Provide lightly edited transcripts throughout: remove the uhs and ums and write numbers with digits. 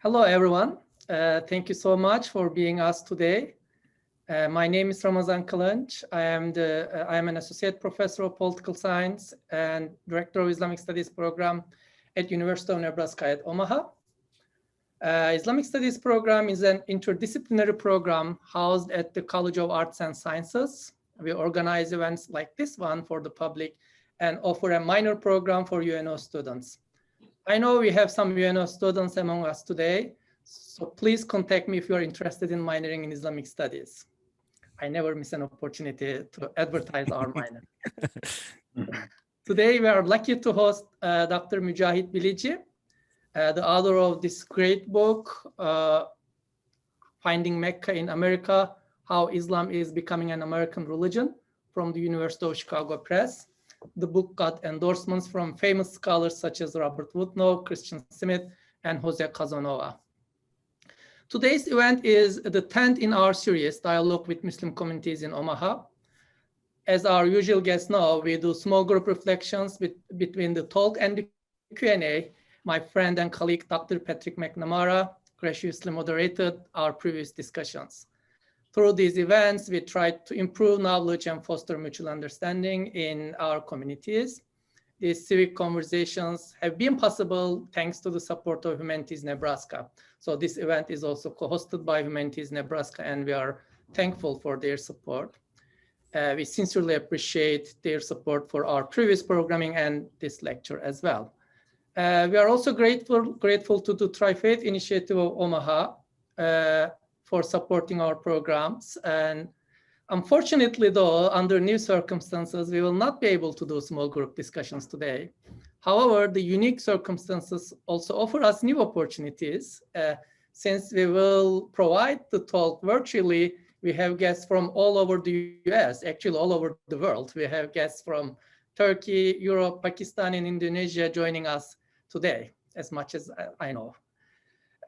Hello, everyone. Thank you so much for being us today. My name is Ramazan Kılınç. I am an Associate Professor of Political Science and Director of Islamic Studies program at University of Nebraska at Omaha. Islamic Studies program is an interdisciplinary program housed at the College of Arts and Sciences. We organize events like this one for the public and offer a minor program for UNO students. I know we have some UNO students among us today, so please contact me if you are interested in minoring in Islamic studies. I never miss an opportunity to advertise our minor. Today, we are lucky to host Dr. Mujahid Balichi, the author of this great book, Finding Mecca in America, How Islam is Becoming an American Religion, from the University of Chicago Press. The book got endorsements from famous scholars such as Robert Woodnow, Christian Smith, and Jose Casanova. Today's event is the 10th in our series, Dialogue with Muslim Communities in Omaha. As our usual guests know, we do small group reflections between the talk and the Q&A. My friend and colleague, Dr. Patrick Mcnamara, graciously moderated our previous discussions. Through these events, we try to improve knowledge and foster mutual understanding in our communities. These civic conversations have been possible thanks to the support of Humanities Nebraska. So this event is also co-hosted by Humanities Nebraska, and we are thankful for their support. We sincerely appreciate their support for our previous programming and this lecture as well. We are also grateful to the Tri-Faith Initiative of Omaha for supporting our programs. And unfortunately, though, under new circumstances, we will not be able to do small group discussions today. However, the unique circumstances also offer us new opportunities. Since we will provide the talk virtually, we have guests from all over the US, actually all over the world. We have guests from Turkey, Europe, Pakistan, and Indonesia joining us today, as much as I know.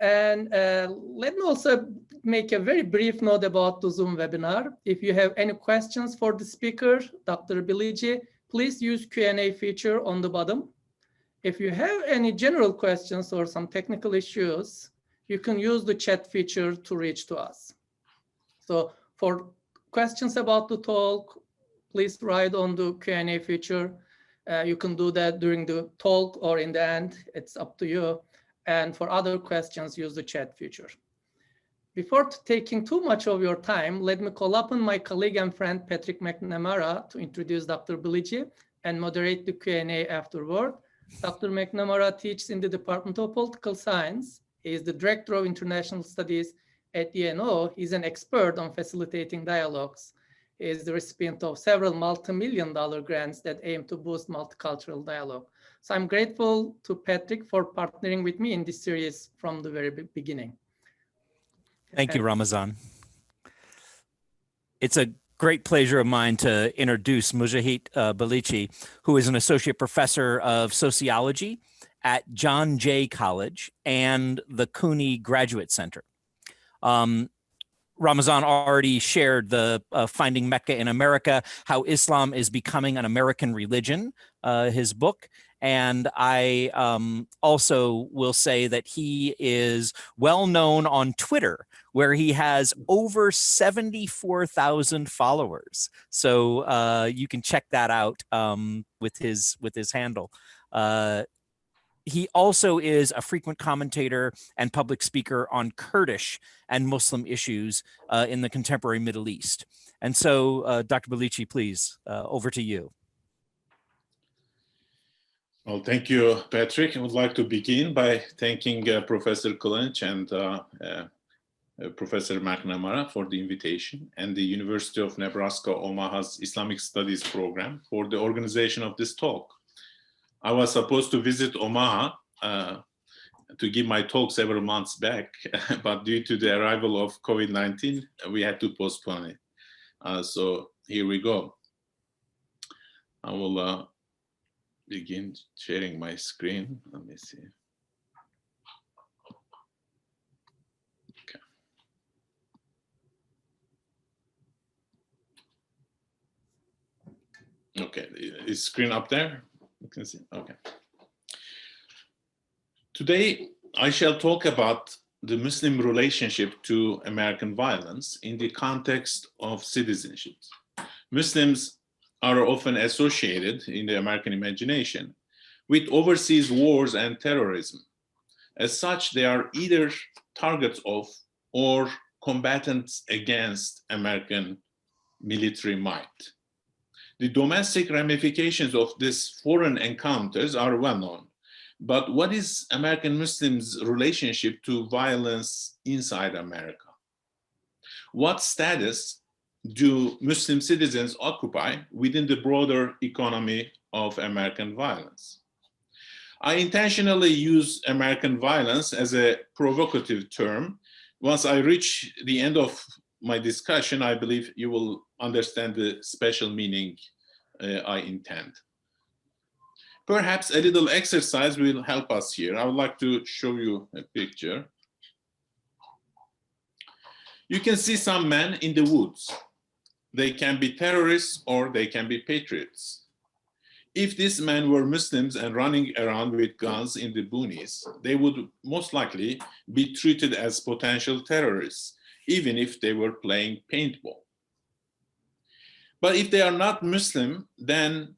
And let me also make a very brief note about the Zoom webinar. If you have any questions for the speaker, Dr. Bilici, please use Q&A feature on the bottom. If you have any general questions or some technical issues, you can use the chat feature to reach to us. So for questions about the talk, please write on the Q&A feature. You can do that during the talk or in the end, it's up to you. And for other questions, use the chat feature. Before taking too much of your time, let me call upon my colleague and friend, Patrick Mcnamara, to introduce Dr. Balichi and moderate the Q&A afterward. Dr. Mcnamara teaches in the Department of Political Science. He is the Director of International Studies at UNO. He's an expert on facilitating dialogues. He is the recipient of several multi-million-dollar grants that aim to boost multicultural dialogue. So I'm grateful to Patrick for partnering with me in this series from the very beginning. Thank you, Ramazan. It's a great pleasure of mine to introduce Mujahid Balichi, who is an Associate Professor of Sociology at John Jay College and the CUNY Graduate Center. Ramazan already shared the Finding Mecca in America, How Islam is Becoming an American Religion, his book. And I also will say that he is well known on Twitter, where he has over 74,000 followers. So you can check that out with his handle. He also is a frequent commentator and public speaker on Kurdish and Muslim issues in the contemporary Middle East. And so, Dr. Balichi, please, over to you. Well, thank you, Patrick. I would like to begin by thanking Professor Kılınç and Professor Mcnamara for the invitation, and the University of Nebraska Omaha's Islamic Studies program for the organization of this talk. I was supposed to visit Omaha to give my talk several months back, but due to the arrival of COVID-19, we had to postpone it. So here we go. I will begin sharing my screen. Let me see. Okay, is screen up there? You can see, okay. Today, I shall talk about the Muslim relationship to American violence in the context of citizenship. Muslims are often associated in the American imagination with overseas wars and terrorism. As such, they are either targets of or combatants against American military might. The domestic ramifications of these foreign encounters are well known. But what is American Muslims' relationship to violence inside America? What status do Muslim citizens occupy within the broader economy of American violence? I intentionally use American violence as a provocative term. Once I reach the end of my discussion, I believe you will understand the special meaning I intend. Perhaps a little exercise will help us here. I would like to show you a picture. You can see some men in the woods. They can be terrorists or they can be patriots. If these men were Muslims and running around with guns in the boonies, they would most likely be treated as potential terrorists, even if they were playing paintball. But if they are not Muslim, then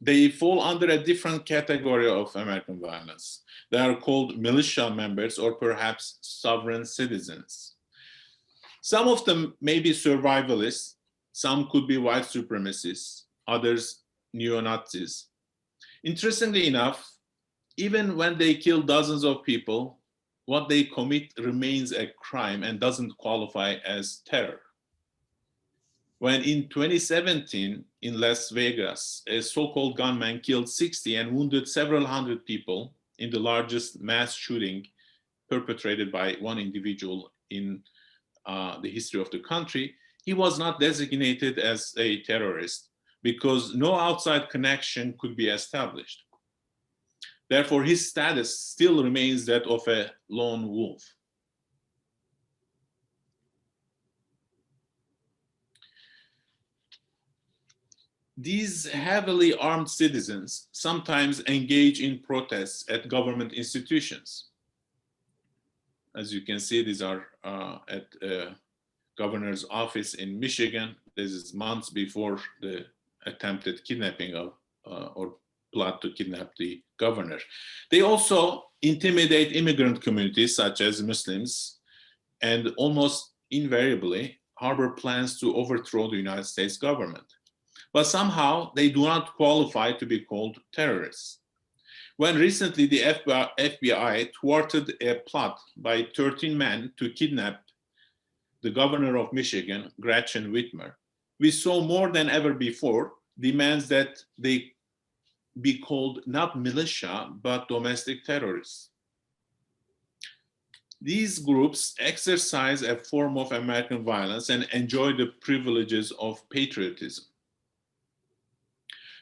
they fall under a different category of American violence. They are called militia members or perhaps sovereign citizens. Some of them may be survivalists, some could be white supremacists, others neo-Nazis. Interestingly enough, even when they kill dozens of people, what they commit remains a crime and doesn't qualify as terror. When in 2017 in Las Vegas, a so-called gunman killed 60 and wounded several hundred people in the largest mass shooting perpetrated by one individual in the history of the country, he was not designated as a terrorist because no outside connection could be established. Therefore, his status still remains that of a lone wolf. These heavily armed citizens sometimes engage in protests at government institutions. As you can see, these are at a governor's office in Michigan. This is months before the attempted kidnapping of or plot to kidnap the governor. They also intimidate immigrant communities such as Muslims and almost invariably harbor plans to overthrow the United States government. But somehow they do not qualify to be called terrorists. When recently the FBI thwarted a plot by 13 men to kidnap the governor of Michigan, Gretchen Whitmer, we saw more than ever before demands that they be called not militia, but domestic terrorists. These groups exercise a form of American violence and enjoy the privileges of patriotism.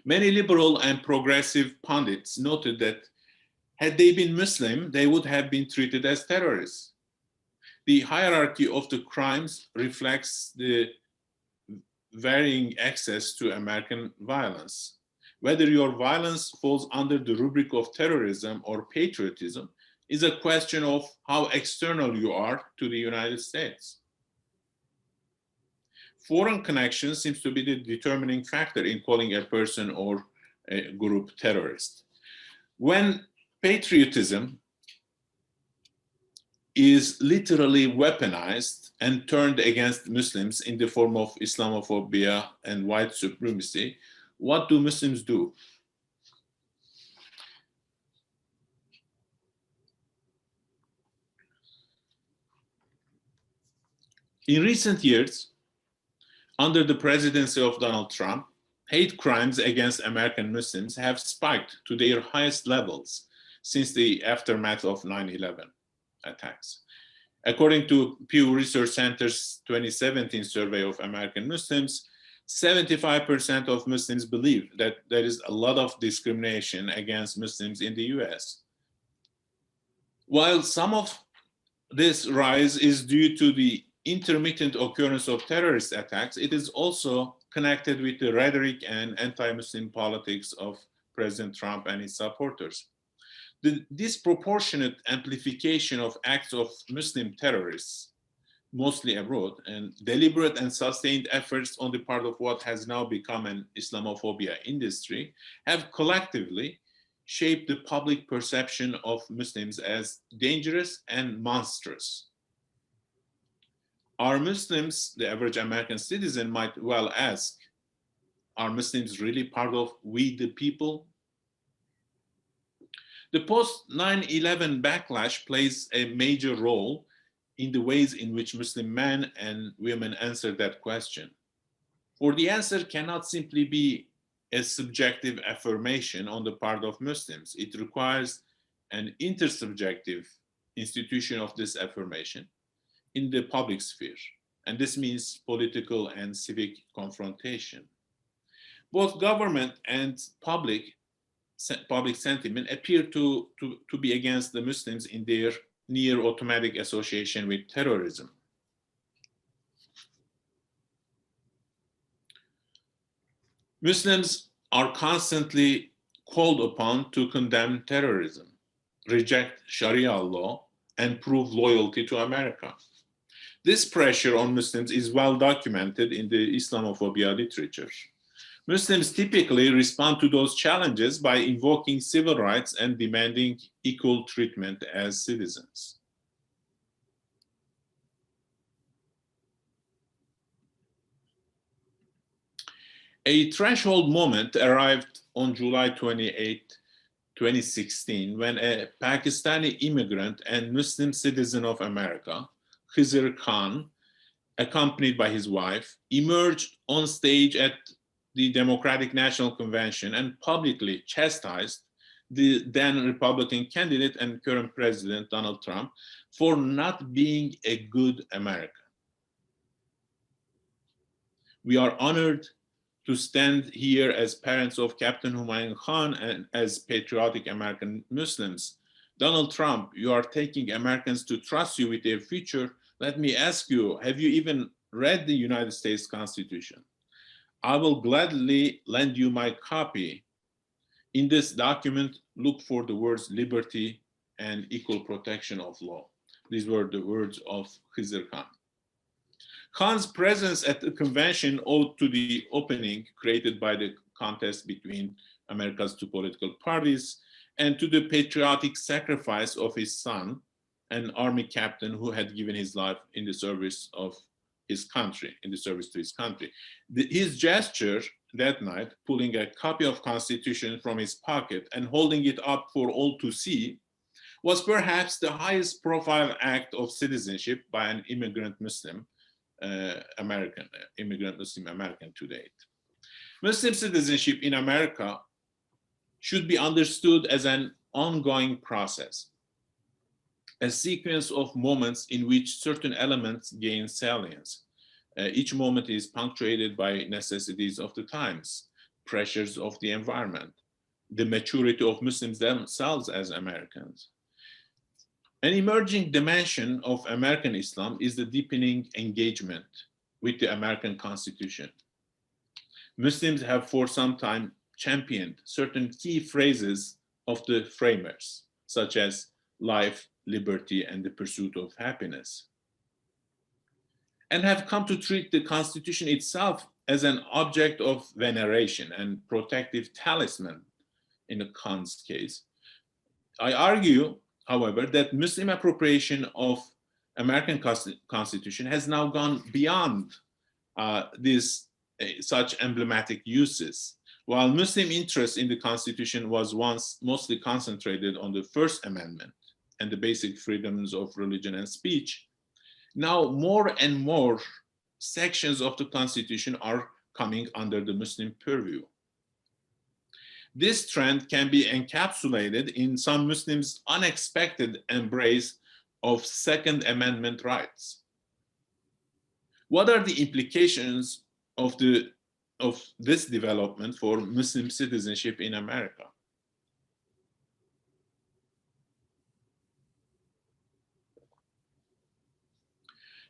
Many liberal and progressive pundits noted that had they been Muslim, they would have been treated as terrorists. The hierarchy of the crimes reflects the varying access to American violence. Whether your violence falls under the rubric of terrorism or patriotism is a question of how external you are to the United States. Foreign connection seems to be the determining factor in calling a person or a group terrorist. When patriotism is literally weaponized and turned against Muslims in the form of Islamophobia and white supremacy, what do Muslims do? In recent years, under the presidency of Donald Trump, hate crimes against American Muslims have spiked to their highest levels since the aftermath of 9/11 attacks. According to Pew Research Center's 2017 survey of American Muslims, 75% of Muslims believe that there is a lot of discrimination against Muslims in the US. While some of this rise is due to the intermittent occurrence of terrorist attacks, it is also connected with the rhetoric and anti-Muslim politics of President Trump and his supporters. The disproportionate amplification of acts of Muslim terrorists, mostly abroad, and deliberate and sustained efforts on the part of what has now become an Islamophobia industry have collectively shaped the public perception of Muslims as dangerous and monstrous. Are Muslims, the average American citizen might well ask, are Muslims really part of we the people? The post 9/11 backlash plays a major role in the ways in which Muslim men and women answer that question. For the answer cannot simply be a subjective affirmation on the part of Muslims. It requires an intersubjective institution of this affirmation in the public sphere. And this means political and civic confrontation. Both government and public sentiment appear to be against the Muslims in their near automatic association with terrorism. Muslims are constantly called upon to condemn terrorism, reject Sharia law, and prove loyalty to America. This pressure on Muslims is well documented in the Islamophobia literature. Muslims typically respond to those challenges by invoking civil rights and demanding equal treatment as citizens. A threshold moment arrived on July 28, 2016, when a Pakistani immigrant and Muslim citizen of America, Khizr Khan, accompanied by his wife, emerged on stage at the Democratic National Convention and publicly chastised the then Republican candidate and current president, Donald Trump, for not being a good American. We are honored to stand here as parents of Captain Humayun Khan and as patriotic American Muslims. Donald Trump, you are taking Americans to trust you with their future. Let me ask you, have you even read the United States Constitution? I will gladly lend you my copy. In this document, look for the words liberty and equal protection of law. These were the words of Khizr Khan. Khan's presence at the convention owed to the opening created by the contest between America's two political parties and to the patriotic sacrifice of his son, an army captain who had given his life in the service of his country, in the service to his country. His gesture that night, pulling a copy of Constitution from his pocket and holding it up for all to see, was perhaps the highest profile act of citizenship by an immigrant Muslim American to date. Muslim citizenship in America should be understood as an ongoing process, a sequence of moments in which certain elements gain salience. Each moment is punctuated by necessities of the times, pressures of the environment, the maturity of Muslims themselves as Americans. An emerging dimension of American Islam is the deepening engagement with the American Constitution. Muslims have for some time championed certain key phrases of the framers, such as life, liberty, and the pursuit of happiness, and have come to treat the Constitution itself as an object of veneration and protective talisman in Khan's case. I argue, however, that Muslim appropriation of American Constitution has now gone beyond such emblematic uses. While Muslim interest in the Constitution was once mostly concentrated on the First Amendment and the basic freedoms of religion and speech, now more and more sections of the Constitution are coming under the Muslim purview. This trend can be encapsulated in some Muslims' unexpected embrace of Second Amendment rights. What are the implications of this development for Muslim citizenship in America?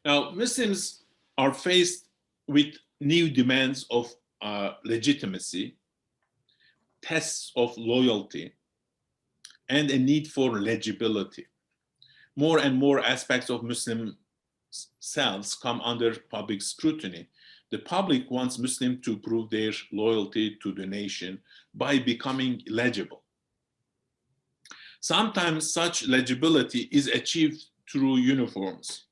Now, Muslims are faced with new demands of legitimacy, tests of loyalty, and a need for legibility. More and more aspects of Muslim selves come under public scrutiny. The public wants Muslims to prove their loyalty to the nation by becoming legible. Sometimes such legibility is achieved through uniforms.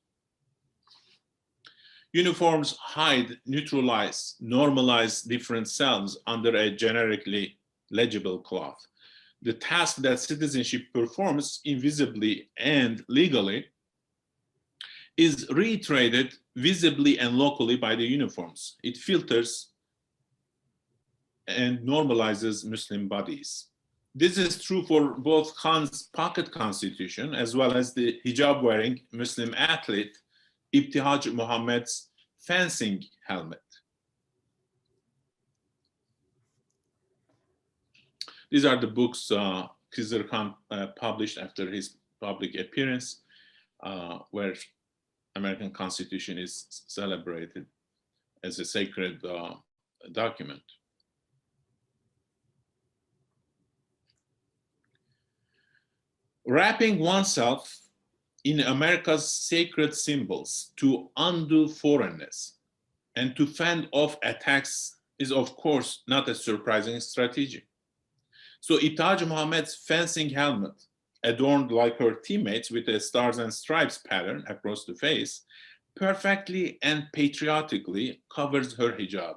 Uniforms hide, neutralize, normalize different selves under a generically legible cloth. The task that citizenship performs invisibly and legally is reiterated visibly and locally by the uniforms. It filters and normalizes Muslim bodies. This is true for both Khan's pocket constitution as well as the hijab-wearing Muslim athlete Ibtihaj Muhammad's fencing helmet. These are the books Khizr Khan published after his public appearance, where American Constitution is celebrated as a sacred document. Wrapping oneself in America's sacred symbols to undo foreignness and to fend off attacks is, of course, not a surprising strategy. So Ibtihaj Muhammad's fencing helmet, adorned like her teammates with a stars and stripes pattern across the face, perfectly and patriotically covers her hijab.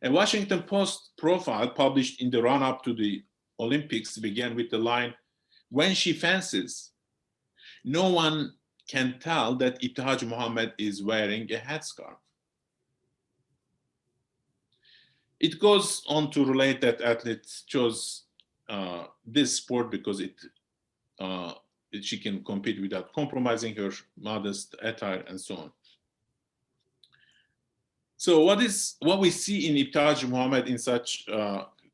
A Washington Post profile published in the run-up to the Olympics began with the line, "When she fences, no one can tell that Ibtihaj Muhammad is wearing a headscarf." It goes on to relate that athletes chose this sport because she can compete without compromising her modest attire and so on. So what we see in Ibtihaj Muhammad in such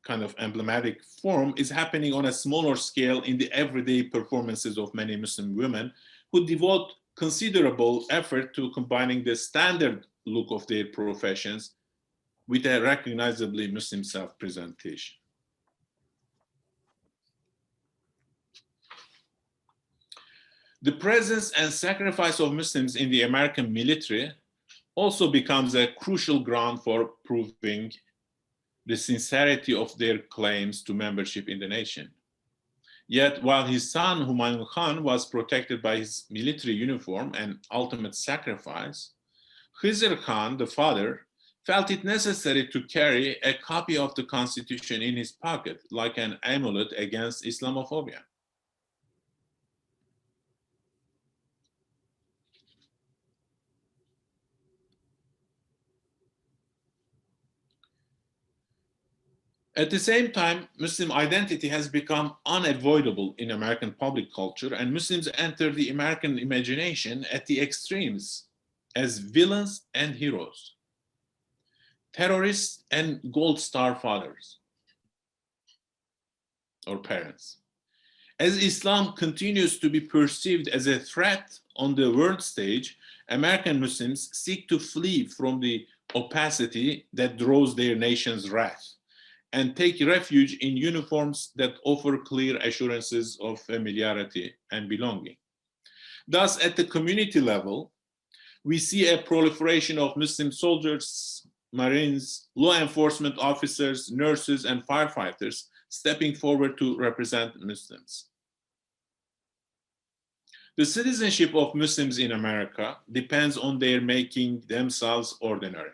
kind of emblematic form is happening on a smaller scale in the everyday performances of many Muslim women who devote considerable effort to combining the standard look of their professions with a recognizably Muslim self-presentation. The presence and sacrifice of Muslims in the American military also becomes a crucial ground for proving the sincerity of their claims to membership in the nation. Yet, while his son Humayun Khan was protected by his military uniform and ultimate sacrifice, Khizr Khan, the father, felt it necessary to carry a copy of the Constitution in his pocket, like an amulet against Islamophobia. At the same time, Muslim identity has become unavoidable in American public culture, and Muslims enter the American imagination at the extremes as villains and heroes, terrorists and gold star fathers or parents. As Islam continues to be perceived as a threat on the world stage, American Muslims seek to flee from the opacity that draws their nation's wrath and take refuge in uniforms that offer clear assurances of familiarity and belonging. Thus, at the community level, we see a proliferation of Muslim soldiers, Marines, law enforcement officers, nurses, and firefighters stepping forward to represent Muslims. The citizenship of Muslims in America depends on their making themselves ordinary.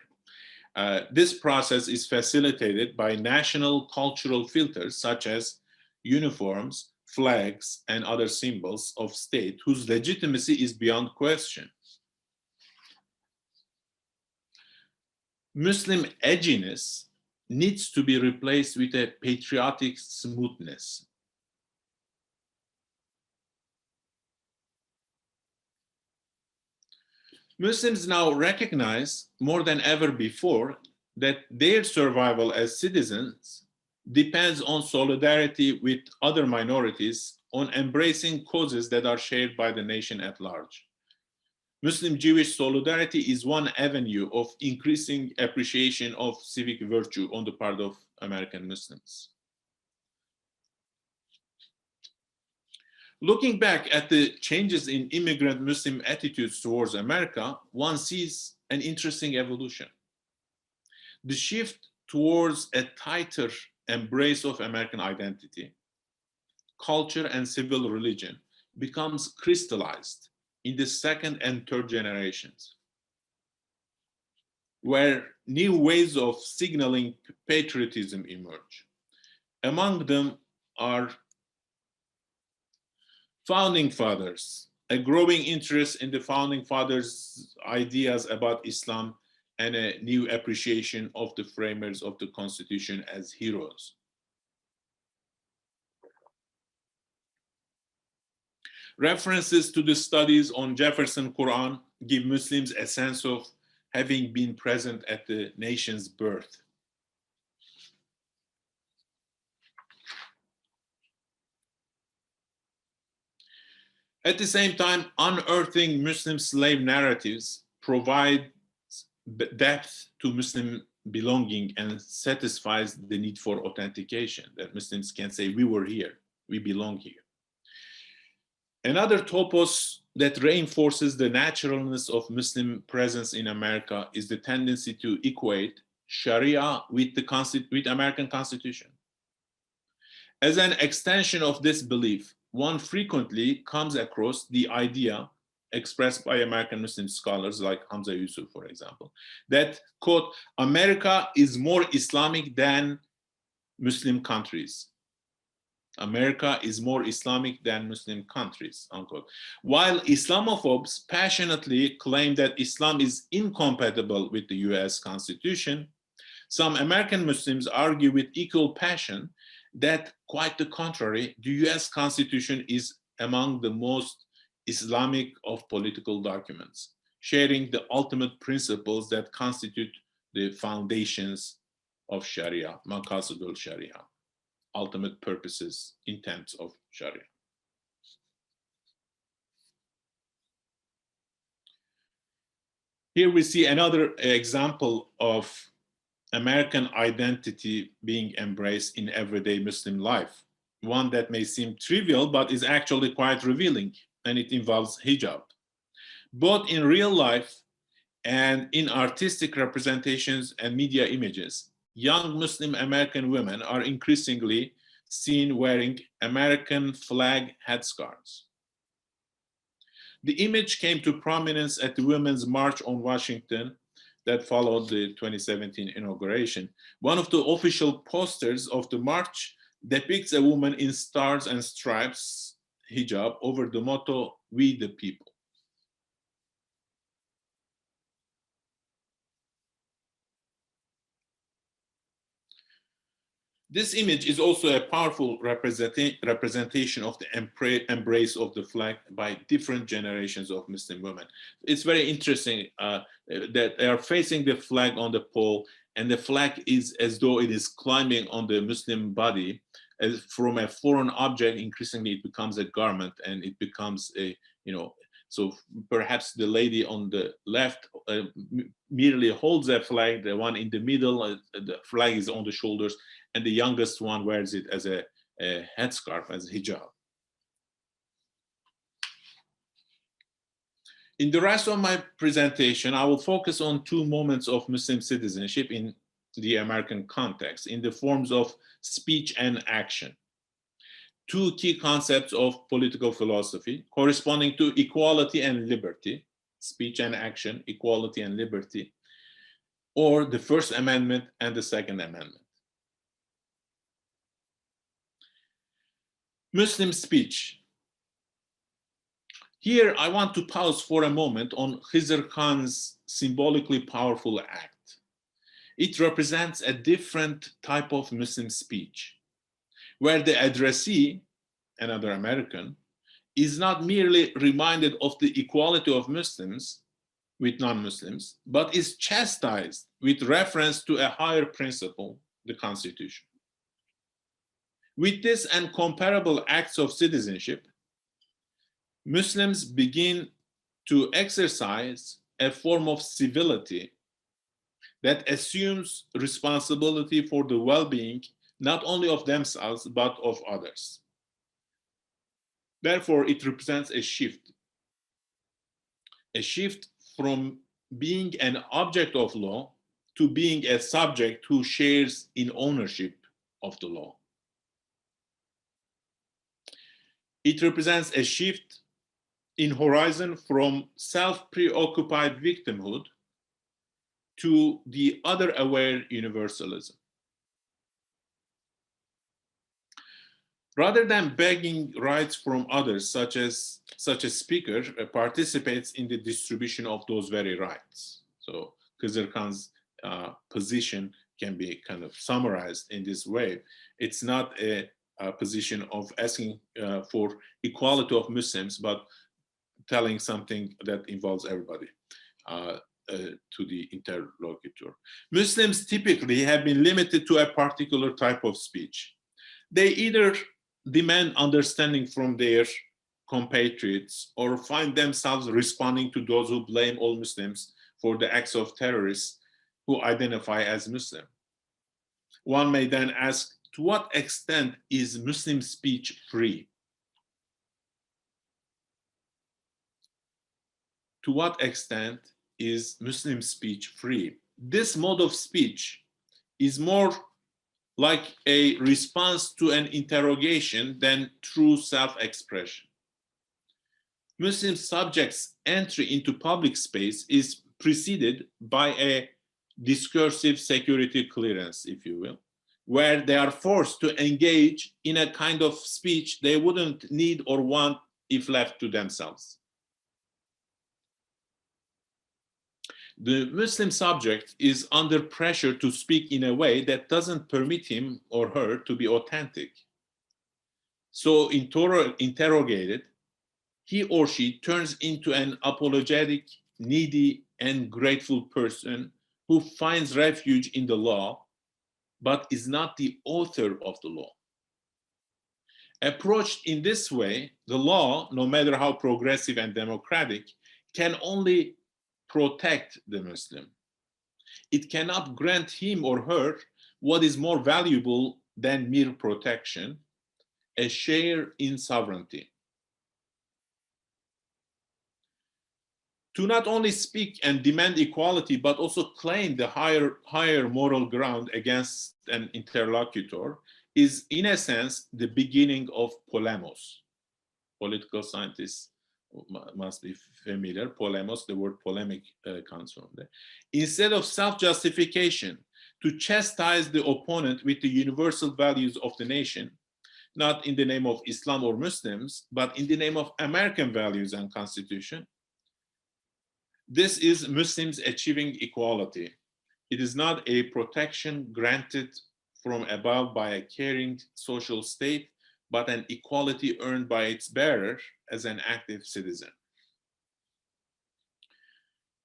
This process is facilitated by national cultural filters such as uniforms, flags, and other symbols of state whose legitimacy is beyond question. Muslim edginess needs to be replaced with a patriotic smoothness. Muslims now recognize more than ever before that their survival as citizens depends on solidarity with other minorities, on embracing causes that are shared by the nation at large. Muslim-Jewish solidarity is one avenue of increasing appreciation of civic virtue on the part of American Muslims. Looking back at the changes in immigrant Muslim attitudes towards America, one sees an interesting evolution. The shift towards a tighter embrace of American identity, culture, and civil religion becomes crystallized in the second and third generations, where new ways of signaling patriotism emerge. Among them are founding fathers, a growing interest in the founding fathers' ideas about Islam, and a new appreciation of the framers of the Constitution as heroes. References to the studies on Jefferson Quran give Muslims a sense of having been present at the nation's birth. At the same time, unearthing Muslim slave narratives provides depth to Muslim belonging and satisfies the need for authentication, that Muslims can say, we were here, we belong here. Another topos that reinforces the naturalness of Muslim presence in America is the tendency to equate Sharia with the American Constitution. As an extension of this belief, one frequently comes across the idea expressed by American Muslim scholars like Hamza Yusuf, for example, that, quote, America is more Islamic than Muslim countries. America is more Islamic than Muslim countries, unquote. While Islamophobes passionately claim that Islam is incompatible with the US Constitution, some American Muslims argue with equal passion that, quite the contrary, the US Constitution is among the most Islamic of political documents, sharing the ultimate principles that constitute the foundations of Sharia, maqasidul Sharia, ultimate purposes, intents of Sharia. Here we see another example of American identity being embraced in everyday Muslim life, one that may seem trivial, but is actually quite revealing, and it involves hijab. Both in real life and in artistic representations and media images, young Muslim American women are increasingly seen wearing American flag headscarves. The image came to prominence at the Women's March on Washington that followed the 2017 inauguration. One of the official posters of the march depicts a woman in stars and stripes, hijab, over the motto, "We the people." This image is also a powerful representation of the embrace of the flag by different generations of Muslim women. It's very interesting that they are facing the flag on the pole, and the flag is as though it is climbing on the Muslim body. As from a foreign object, increasingly it becomes a garment, and it becomes a, so perhaps the lady on the left merely holds a flag, the one in the middle, the flag is on the shoulders, and the youngest one wears it as a headscarf, as a hijab. In the rest of my presentation, I will focus on two moments of Muslim citizenship in the American context, in the forms of speech and action. Two key concepts of political philosophy corresponding to equality and liberty, speech and action, equality and liberty, or the First Amendment and the Second Amendment. Muslim speech. Here, I want to pause for a moment on Khizr Khan's symbolically powerful act. It represents a different type of Muslim speech, where the addressee, another American, is not merely reminded of the equality of Muslims with non-Muslims, but is chastised with reference to a higher principle, the Constitution. With this and comparable acts of citizenship, Muslims begin to exercise a form of civility that assumes responsibility for the well-being not only of themselves, but of others. Therefore, it represents a shift from being an object of law to being a subject who shares in ownership of the law. It represents a shift in horizon from self-preoccupied victimhood to the other-aware universalism. Rather than begging rights from others, such a speaker participates in the distribution of those very rights. So Khizr Khan's position can be kind of summarized in this way. It's not a position of asking for equality of Muslims, but telling something that involves everybody to the interlocutor. Muslims typically have been limited to a particular type of speech. They either demand understanding from their compatriots or find themselves responding to those who blame all Muslims for the acts of terrorists who identify as Muslim. One may then ask, to what extent is Muslim speech free? To what extent is Muslim speech free? This mode of speech is more like a response to an interrogation than true self-expression. Muslim subjects' entry into public space is preceded by a discursive security clearance, if you will, where they are forced to engage in a kind of speech they wouldn't need or want if left to themselves. The Muslim subject is under pressure to speak in a way that doesn't permit him or her to be authentic. So interrogated, he or she turns into an apologetic, needy, and grateful person who finds refuge in the law, but is not the author of the law. Approached in this way, the law, no matter how progressive and democratic, can only protect the Muslim. It cannot grant him or her what is more valuable than mere protection, a share in sovereignty. To not only speak and demand equality, but also claim the higher moral ground against an interlocutor is, in a sense, the beginning of polemos. Political scientists must be familiar. Polemos, the word polemic comes from there. Instead of self-justification, to chastise the opponent with the universal values of the nation, not in the name of Islam or Muslims, but in the name of American values and Constitution. This is Muslims achieving equality. It is not a protection granted from above by a caring social state, but an equality earned by its bearer as an active citizen.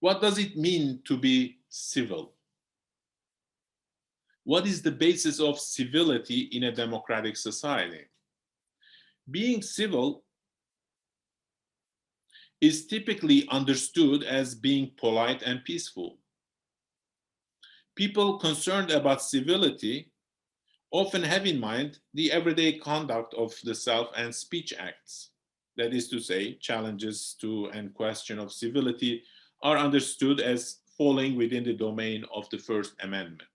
What does it mean to be civil? What is the basis of civility in a democratic society? Being civil is typically understood as being polite and peaceful. People concerned about civility often have in mind the everyday conduct of the self and speech acts. That is to say, challenges to and question of civility are understood as falling within the domain of the First Amendment.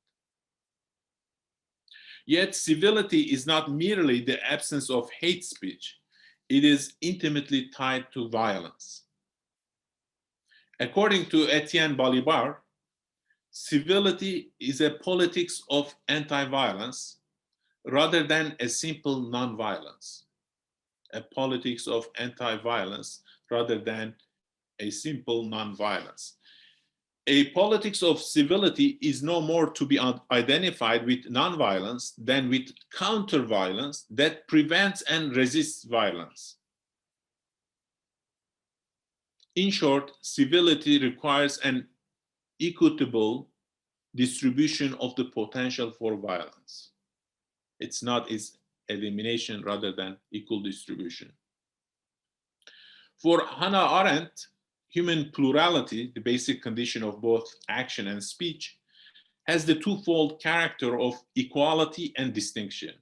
Yet civility is not merely the absence of hate speech. It is intimately tied to violence. According to Etienne Balibar, civility is a politics of anti-violence rather than a simple non-violence. A politics of anti-violence rather than a simple non-violence. A politics of civility is no more to be identified with non-violence than with counter-violence that prevents and resists violence. In short, civility requires an equitable distribution of the potential for violence. It's not its elimination rather than equal distribution. For Hannah Arendt, human plurality, the basic condition of both action and speech, has the twofold character of equality and distinction.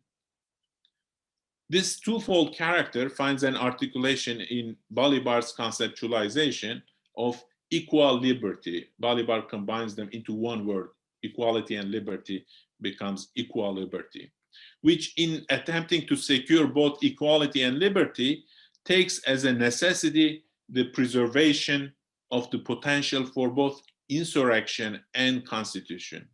This twofold character finds an articulation in Balibar's conceptualization of equal liberty. Balibar combines them into one word. Equality and liberty becomes equal liberty, which in attempting to secure both equality and liberty takes as a necessity the preservation of the potential for both insurrection and constitution.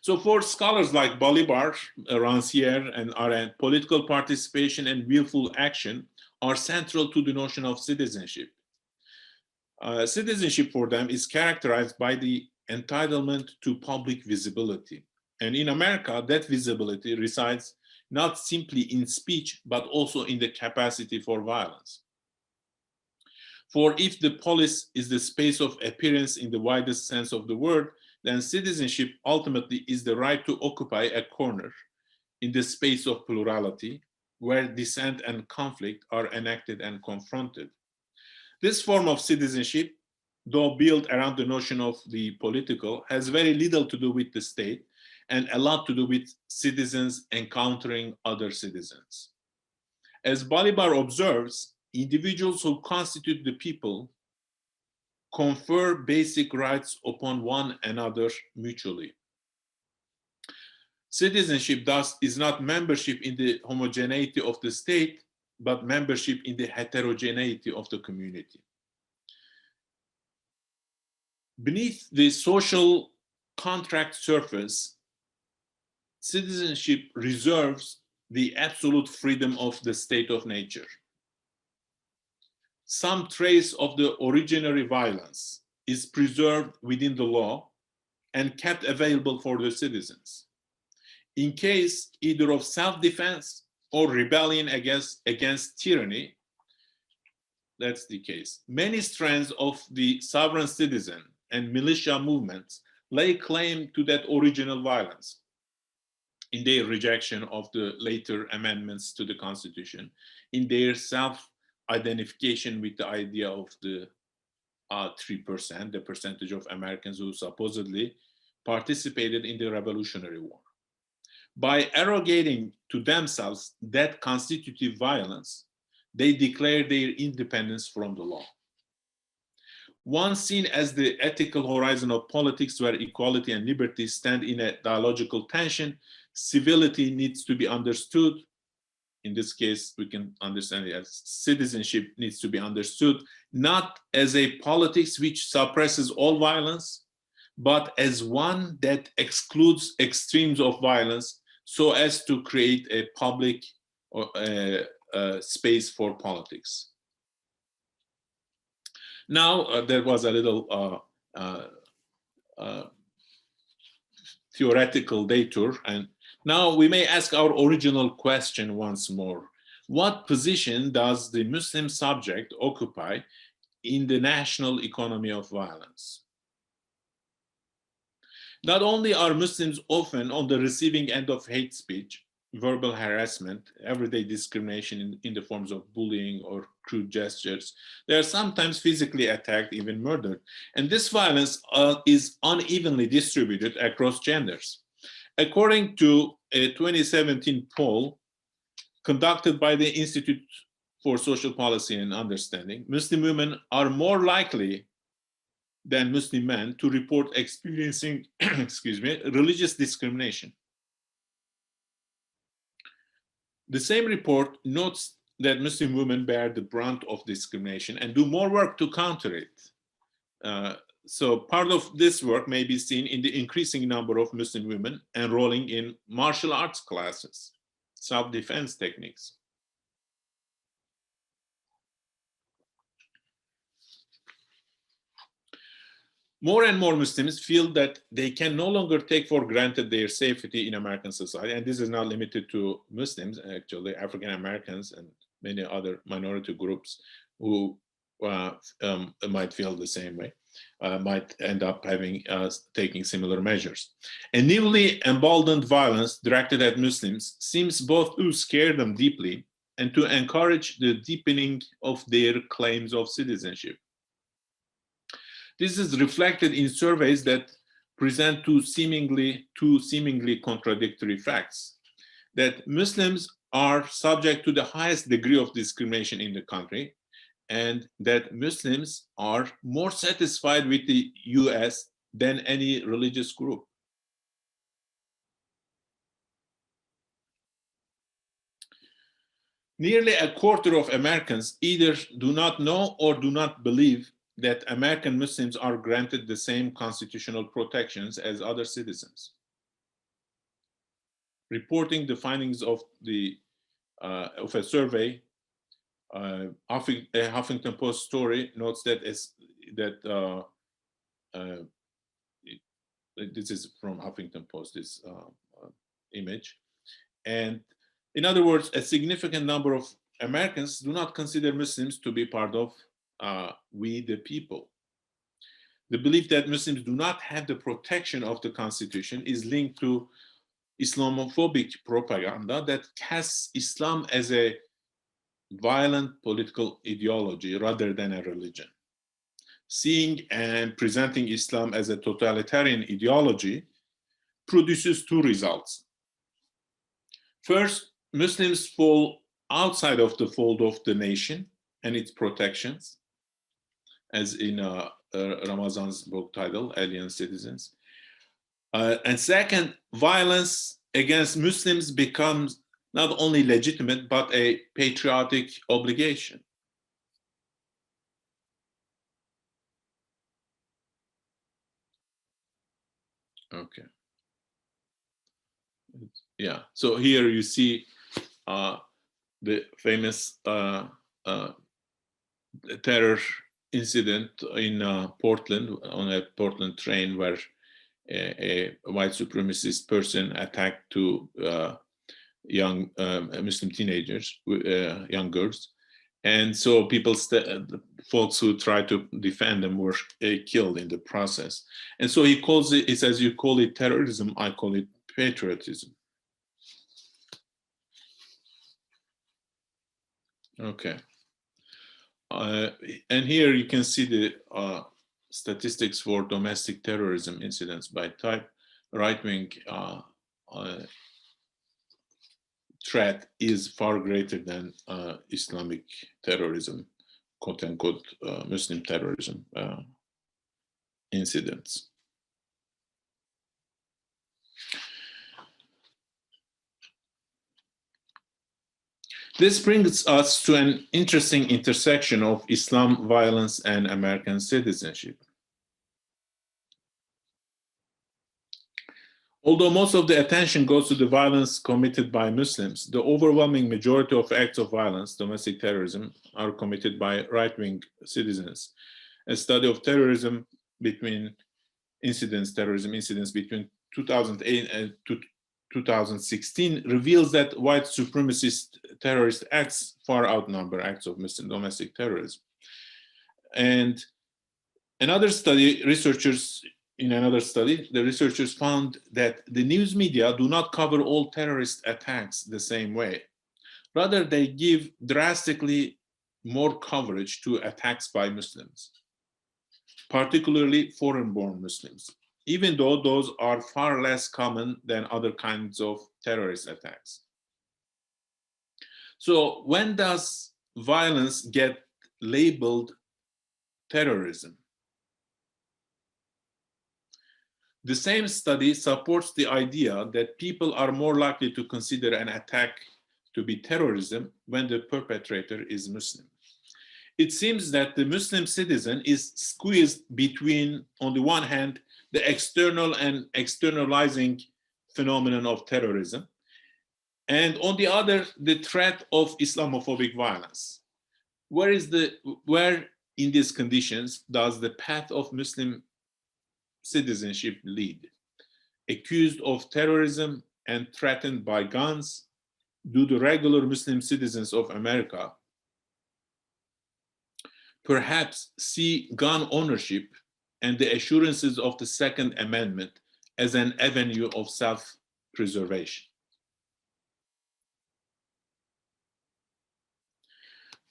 So for scholars like Balibar, Rancière, and Arendt, political participation and willful action are central to the notion of citizenship. Citizenship for them is characterized by the entitlement to public visibility. And in America, that visibility resides not simply in speech, but also in the capacity for violence. For if the polis is the space of appearance in the widest sense of the word, then citizenship ultimately is the right to occupy a corner in the space of plurality, where dissent and conflict are enacted and confronted. This form of citizenship, though built around the notion of the political, has very little to do with the state and a lot to do with citizens encountering other citizens. As Balibar observes, individuals who constitute the people confer basic rights upon one another mutually. Citizenship, thus, is not membership in the homogeneity of the state, but membership in the heterogeneity of the community. Beneath the social contract surface, citizenship reserves the absolute freedom of the state of nature. Some trace of the originary violence is preserved within the law and kept available for the citizens, in case either of self-defense or rebellion against tyranny. That's the case. Many strands of the sovereign citizen and militia movements lay claim to that original violence in their rejection of the later amendments to the Constitution, in their self-identification with the idea of the 3%, the percentage of Americans who supposedly participated in the Revolutionary War. By arrogating to themselves that constitutive violence, they declare their independence from the law. Once seen as the ethical horizon of politics, where equality and liberty stand in a dialogical tension, civility needs to be understood. In this case, we can understand it as citizenship needs to be understood, not as a politics which suppresses all violence, but as one that excludes extremes of violence so as to create a public space for politics. Now, there was a little theoretical detour, and now we may ask our original question once more. What position does the Muslim subject occupy in the national economy of violence? Not only are Muslims often on the receiving end of hate speech, verbal harassment, everyday discrimination in the forms of bullying or crude gestures, they are sometimes physically attacked, even murdered. And this violence is unevenly distributed across genders. According to a 2017 poll conducted by the Institute for Social Policy and Understanding, Muslim women are more likely than Muslim men to report experiencing, religious discrimination. The same report notes that Muslim women bear the brunt of discrimination and do more work to counter it. So part of this work may be seen in the increasing number of Muslim women enrolling in martial arts classes, self-defense techniques. More and more Muslims feel that they can no longer take for granted their safety in American society. And this is not limited to Muslims, actually, African Americans and many other minority groups who might feel the same way, might end up having taking similar measures. A newly emboldened violence directed at Muslims seems both to scare them deeply and to encourage the deepening of their claims of citizenship. This is reflected in surveys that present two seemingly contradictory facts: that Muslims are subject to the highest degree of discrimination in the country, and that Muslims are more satisfied with the US than any religious group. Nearly a quarter of Americans either do not know or do not believe that American Muslims are granted the same constitutional protections as other citizens. Reporting the findings of a survey, a Huffington Post story notes that this is from Huffington Post, this image. And in other words, a significant number of Americans do not consider Muslims to be part of we the people. The belief that Muslims do not have the protection of the Constitution is linked to Islamophobic propaganda that casts Islam as a violent political ideology rather than a religion. Seeing and presenting Islam as a totalitarian ideology produces two results. First, Muslims fall outside of the fold of the nation and its protections, as in Ramazan's book title, Alien Citizens. And second, violence against Muslims becomes not only legitimate, but a patriotic obligation. Okay. Yeah, so here you see the famous terror incident in Portland, on a Portland train, where a white supremacist person attacked two young Muslim teenagers, young girls. And so folks who tried to defend them were killed in the process. And so he says, you call it terrorism, I call it patriotism. Okay. And here you can see the statistics for domestic terrorism incidents by type. Right-wing threat is far greater than Islamic terrorism, quote-unquote Muslim terrorism incidents. This brings us to an interesting intersection of Islam violence and American citizenship. Although most of the attention goes to the violence committed by Muslims, the overwhelming majority of acts of violence, domestic terrorism, are committed by right-wing citizens. A study of terrorism incidents between 2008 and 2016 reveals that white supremacist terrorist acts far outnumber acts of Muslim domestic terrorism. And in another study, the researchers found that the news media do not cover all terrorist attacks the same way. Rather, they give drastically more coverage to attacks by Muslims, particularly foreign-born Muslims, even though those are far less common than other kinds of terrorist attacks. So when does violence get labeled terrorism? The same study supports the idea that people are more likely to consider an attack to be terrorism when the perpetrator is Muslim. It seems that the Muslim citizen is squeezed between, on the one hand, the external and externalizing phenomenon of terrorism, and on the other, the threat of Islamophobic violence. Where in these conditions does the path of Muslim citizenship lead? Accused of terrorism and threatened by guns, do the regular Muslim citizens of America perhaps see gun ownership and the assurances of the Second Amendment as an avenue of self-preservation?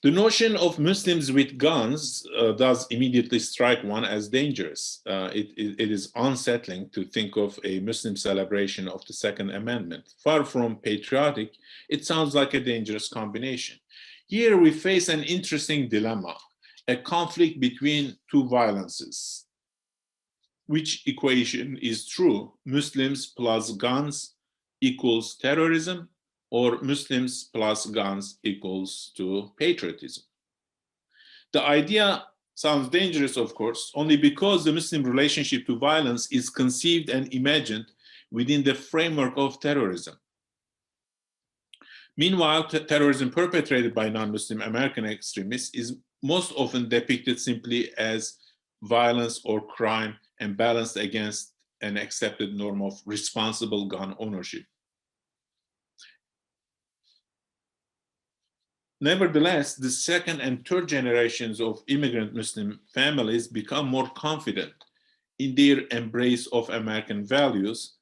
The notion of Muslims with guns does immediately strike one as dangerous. It is unsettling to think of a Muslim celebration of the Second Amendment. Far from patriotic, it sounds like a dangerous combination. Here we face an interesting dilemma, a conflict between two violences. Which equation is true? Muslims plus guns equals terrorism, or Muslims plus guns equals to patriotism. The idea sounds dangerous, of course, only because the Muslim relationship to violence is conceived and imagined within the framework of terrorism. Meanwhile, terrorism perpetrated by non-Muslim American extremists is most often depicted simply as violence or crime and balanced against an accepted norm of responsible gun ownership. Nevertheless, the second and third generations of immigrant Muslim families become more confident in their embrace of American values,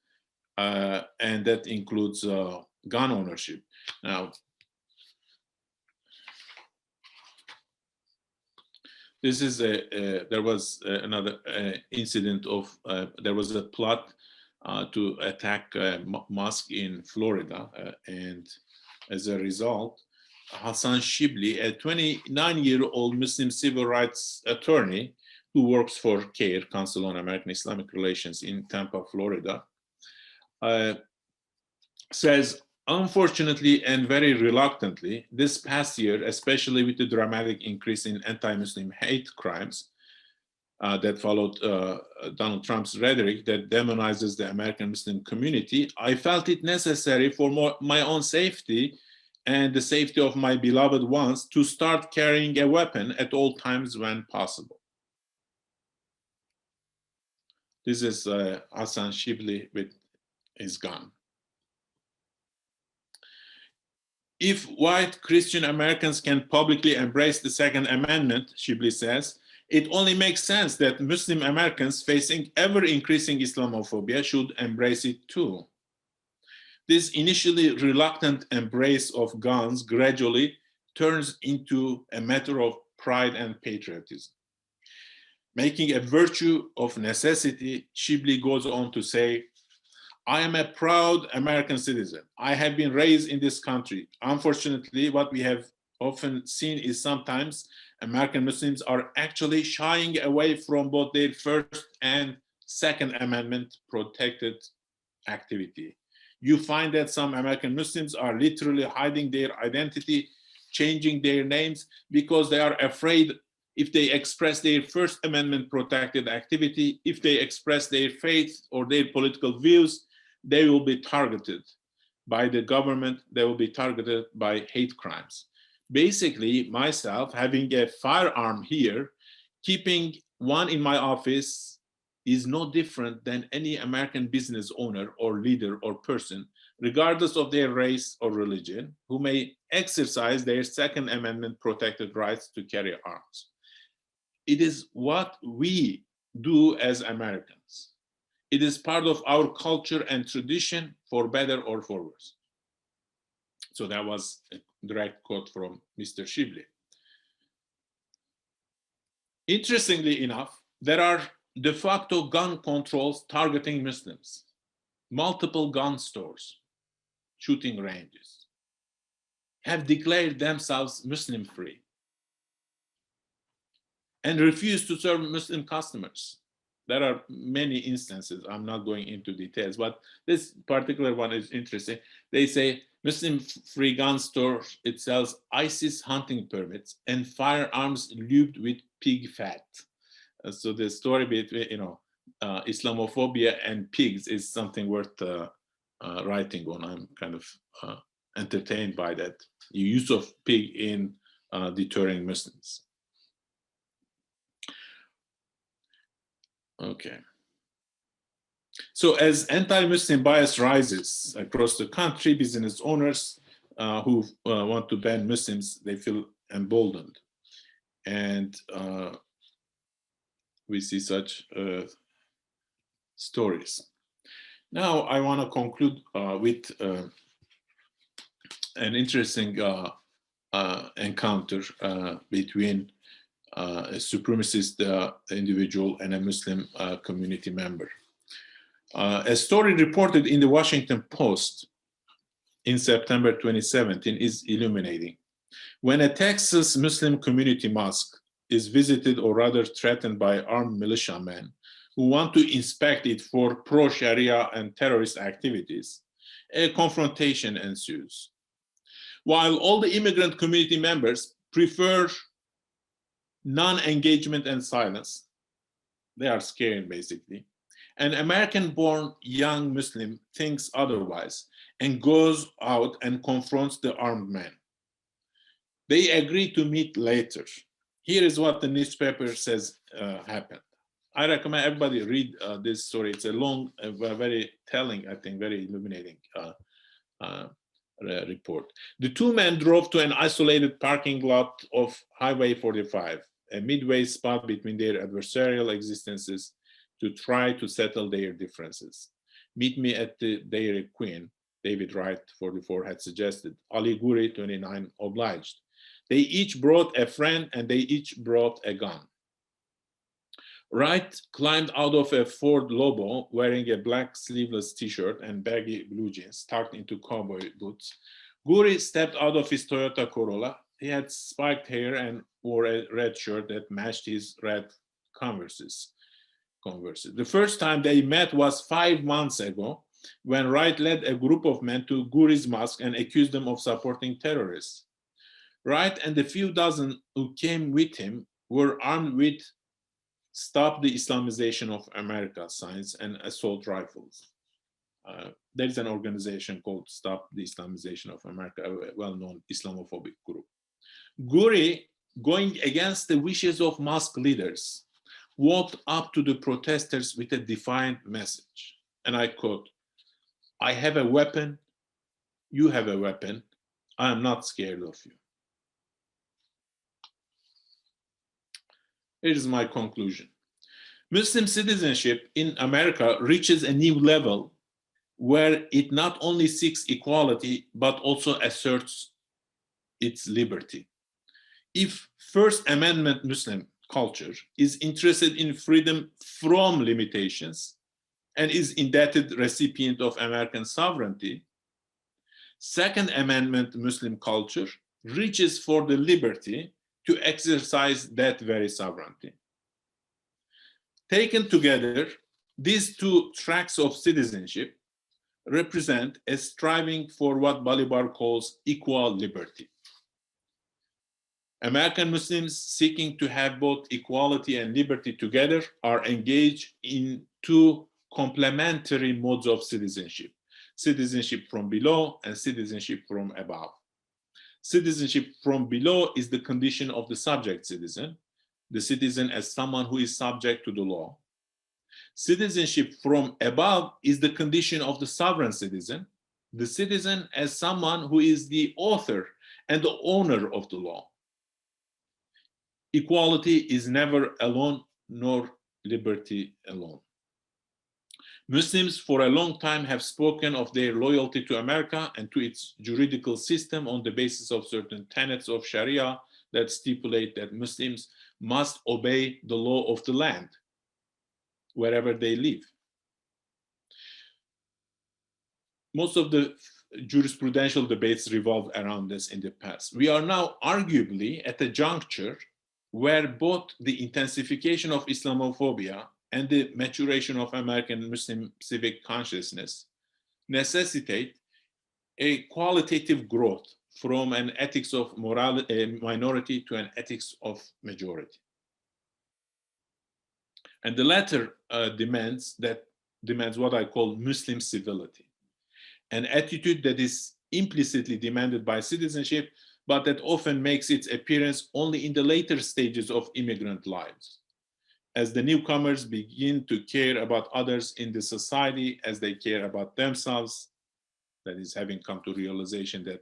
and that includes gun ownership. Now, this is there was another incident of, there was a plot to attack a mosque in Florida, and as a result, Hassan Shibli, a 29-year-old Muslim civil rights attorney who works for CAIR, Council on American Islamic Relations in Tampa, Florida, says, unfortunately and very reluctantly, this past year, especially with the dramatic increase in anti-Muslim hate crimes that followed Donald Trump's rhetoric that demonizes the American Muslim community, I felt it necessary for my own safety and the safety of my beloved ones to start carrying a weapon at all times when possible. This is Hassan Shibli with his gun. If white Christian Americans can publicly embrace the Second Amendment, Shibli says, it only makes sense that Muslim Americans facing ever-increasing Islamophobia should embrace it too. This initially reluctant embrace of guns gradually turns into a matter of pride and patriotism. Making a virtue of necessity, Shibli goes on to say, I am a proud American citizen. I have been raised in this country. Unfortunately, what we have often seen is sometimes American Muslims are actually shying away from both their First and Second Amendment protected activity. You find that some American Muslims are literally hiding their identity, changing their names because they are afraid if they express their First Amendment protected activity, if they express their faith or their political views, they will be targeted by the government, they will be targeted by hate crimes. Basically, myself having a firearm here, keeping one in my office is no different than any American business owner or leader or person, regardless of their race or religion, who may exercise their Second Amendment protected rights to carry arms. It is what we do as Americans. It is part of our culture and tradition, for better or for worse. So that was a direct quote from Mr. Shibli. Interestingly enough, there are de facto gun controls targeting Muslims, multiple gun stores, shooting ranges, have declared themselves Muslim-free and refuse to serve Muslim customers. There are many instances. I'm not going into details, but this particular one is interesting. They say Muslim-free gun store, it sells ISIS hunting permits and firearms lubed with pig fat. So the story between, Islamophobia and pigs is something worth writing on. I'm kind of entertained by that. The use of pig in deterring Muslims. Okay. So as anti-Muslim bias rises across the country, business owners who want to ban Muslims, they feel emboldened. And we see such stories. Now I want to conclude with an interesting encounter between a supremacist individual and a Muslim community member. A story reported in the Washington Post in September 2017 is illuminating. When a Texas Muslim community mosque is visited or rather threatened by armed militiamen who want to inspect it for pro-Sharia and terrorist activities, a confrontation ensues. While all the immigrant community members prefer non-engagement and silence, they are scared basically, an American-born young Muslim thinks otherwise and goes out and confronts the armed men. They agree to meet later. Here is what the newspaper says happened. I recommend everybody read this story. It's a long, very telling, I think, very illuminating report. The two men drove to an isolated parking lot of Highway 45, a midway spot between their adversarial existences, to try to settle their differences. Meet me at the Dairy Queen, David Wright, 44, had suggested. Ali Guri, 29, obliged. They each brought a friend and they each brought a gun. Wright climbed out of a Ford Lobo wearing a black sleeveless t-shirt and baggy blue jeans tucked into cowboy boots. Guri stepped out of his Toyota Corolla. He had spiked hair and wore a red shirt that matched his red Converses. The first time they met was 5 months ago when Wright led a group of men to Guri's mosque and accused them of supporting terrorists. Wright and the few dozen who came with him were armed with "Stop the Islamization of America" signs and assault rifles. There is an organization called Stop the Islamization of America, a well-known Islamophobic group. Guri, going against the wishes of mosque leaders, walked up to the protesters with a defiant message. And I quote, "I have a weapon, you have a weapon, I am not scared of you." Here is my conclusion. Muslim citizenship in America reaches a new level where it not only seeks equality, but also asserts its liberty. If First Amendment Muslim culture is interested in freedom from limitations and is indebted recipient of American sovereignty, Second Amendment Muslim culture reaches for the liberty to exercise that very sovereignty. Taken together, these two tracks of citizenship represent a striving for what Balibar calls equal liberty. American Muslims seeking to have both equality and liberty together are engaged in two complementary modes of citizenship: citizenship from below and citizenship from above. Citizenship from below is the condition of the subject citizen, the citizen as someone who is subject to the law. Citizenship from above is the condition of the sovereign citizen, the citizen as someone who is the author and the owner of the law. Equality is never alone, nor liberty alone. Muslims for a long time have spoken of their loyalty to America and to its juridical system on the basis of certain tenets of Sharia that stipulate that Muslims must obey the law of the land wherever they live. Most of the jurisprudential debates revolved around this in the past. We are now arguably at a juncture where both the intensification of Islamophobia and the maturation of American Muslim civic consciousness necessitate a qualitative growth from an ethics of minority to an ethics of majority. And the latter demands what I call Muslim civility, an attitude that is implicitly demanded by citizenship, but that often makes its appearance only in the later stages of immigrant lives, as the newcomers begin to care about others in the society as they care about themselves, that is, having come to realization that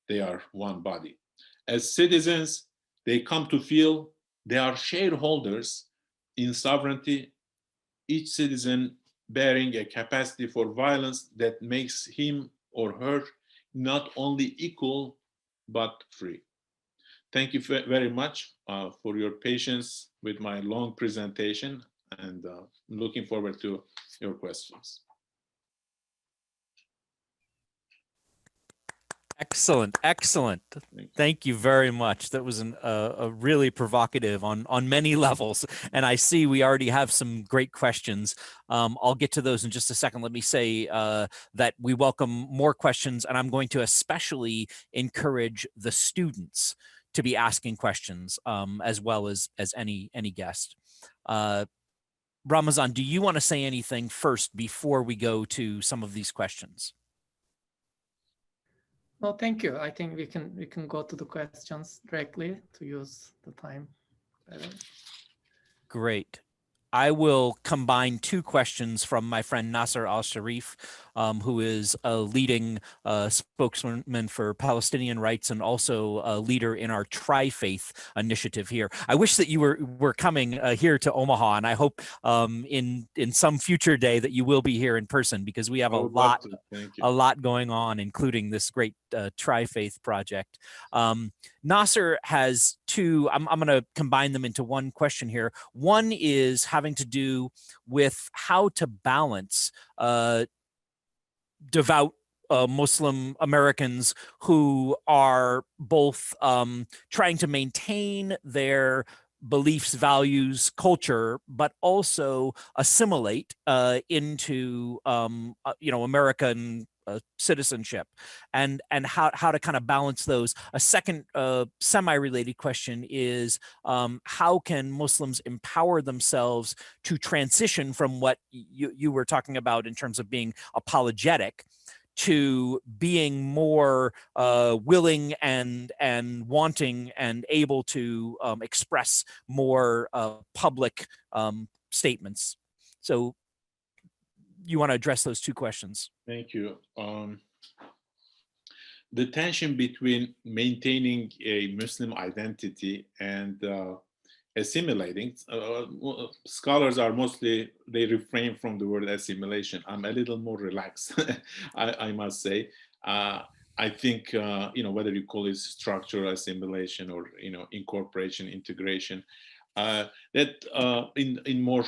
they are one body. As citizens, they come to feel they are shareholders in sovereignty, each citizen bearing a capacity for violence that makes him or her not only equal, but free. Thank you very much for your patience with my long presentation, and I'm looking forward to your questions. Excellent, excellent. Thank you very much. That was a really provocative on many levels. And I see we already have some great questions. I'll get to those in just a second. Let me say that we welcome more questions, and I'm going to especially encourage the students to be asking questions as well as any guest. Ramazan, do you want to say anything first before we go to some of these questions? No, thank you. I think we can go to the questions directly to use the time better. Great. I will combine two questions from my friend Nasser Al-Sharif, who is a leading spokesman for Palestinian rights and also a leader in our Tri-Faith initiative here. I wish that you were coming here to Omaha, and I hope in some future day that you will be here in person, because we have a lot going on, including this great Tri-Faith project. Nasser has two, I'm going to combine them into one question here. One is having to do with how to balance devout Muslim Americans who are both trying to maintain their beliefs, values, culture, but also assimilate into American citizenship, and how to kind of balance those. A second semi-related question is how can Muslims empower themselves to transition from what you were talking about in terms of being apologetic to being more willing and wanting and able to express more public statements. So you want to address those two questions? Thank you. The tension between maintaining a Muslim identity and assimilating, scholars are mostly, they refrain from the word assimilation. I'm a little more relaxed, I must say. I think, whether you call it structural assimilation or, incorporation, integration, that in more,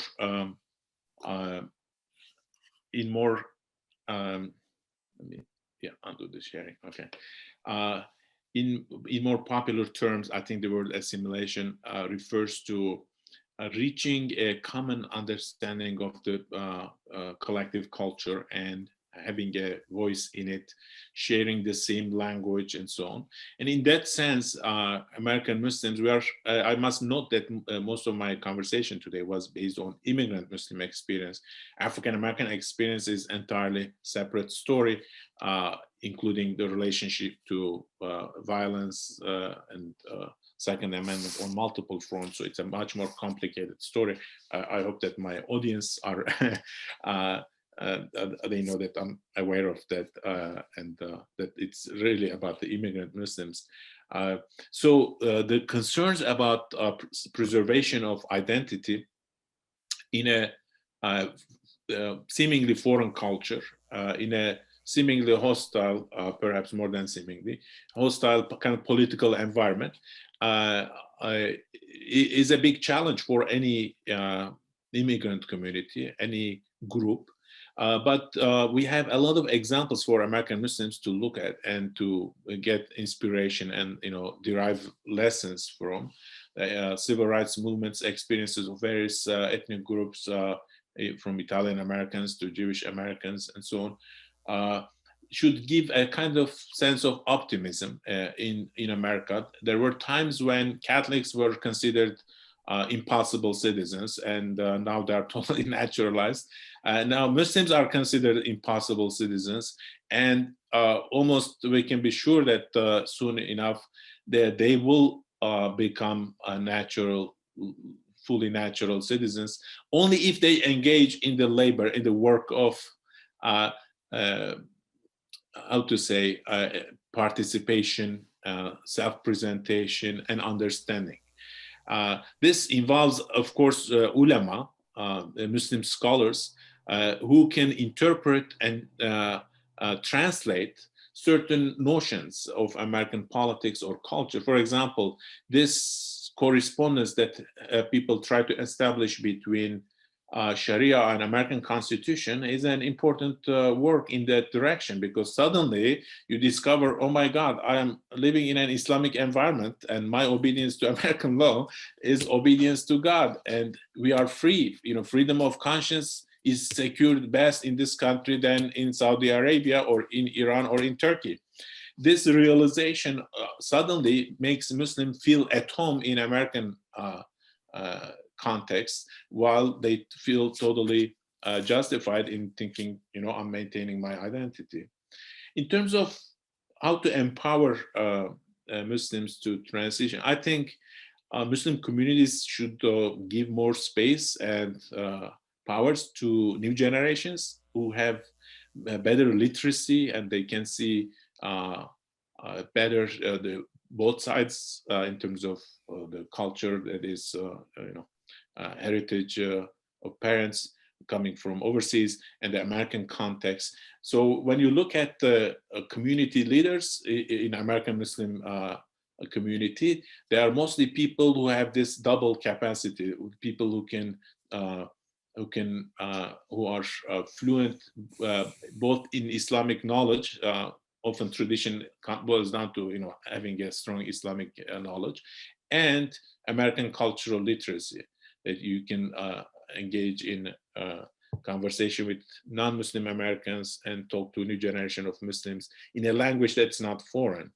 let me undo the sharing. Okay. In more popular terms, I think the word assimilation refers to reaching a common understanding of the collective culture and having a voice in it, sharing the same language and so on. And in that sense, American Muslims, I must note that most of my conversation today was based on immigrant Muslim experience. African American experience is entirely separate story, including the relationship to violence and Second Amendment on multiple fronts. So it's a much more complicated story. I hope that my audience are they know that I'm aware of that and that it's really about the immigrant Muslims. So the concerns about preservation of identity in a seemingly foreign culture, in a seemingly hostile, perhaps more than seemingly, hostile kind of political environment is a big challenge for any immigrant community, any group. But we have a lot of examples for American Muslims to look at and to get inspiration and derive lessons from. Civil rights movements, experiences of various ethnic groups, from Italian Americans to Jewish Americans and so on, should give a kind of sense of optimism in America. There were times when Catholics were considered impossible citizens, and now they're totally naturalized. Now Muslims are considered impossible citizens, and almost we can be sure that soon enough that they will become fully natural citizens, only if they engage in the labor, in the work of participation, self-presentation, and understanding. This involves, of course, ulama, Muslim scholars, who can interpret and translate certain notions of American politics or culture. For example, this correspondence that people try to establish between Sharia and American Constitution is an important work in that direction, because suddenly you discover, oh my God, I am living in an Islamic environment and my obedience to American law is obedience to God, and we are free. Freedom of conscience is secured best in this country than in Saudi Arabia or in Iran or in Turkey. This realization suddenly makes Muslims feel at home in American context, while they feel totally justified in thinking, I'm maintaining my identity. In terms of how to empower Muslims to transition, I think Muslim communities should give more space and powers to new generations who have better literacy, and they can see better both sides in terms of the culture that is, heritage of parents coming from overseas and the American context. So when you look at the community leaders in American Muslim community, they are mostly people who have this double capacity, people who are fluent both in Islamic knowledge. Often tradition boils down to having a strong Islamic knowledge, and American cultural literacy, that you can engage in conversation with non-Muslim Americans and talk to a new generation of Muslims in a language that's not foreign.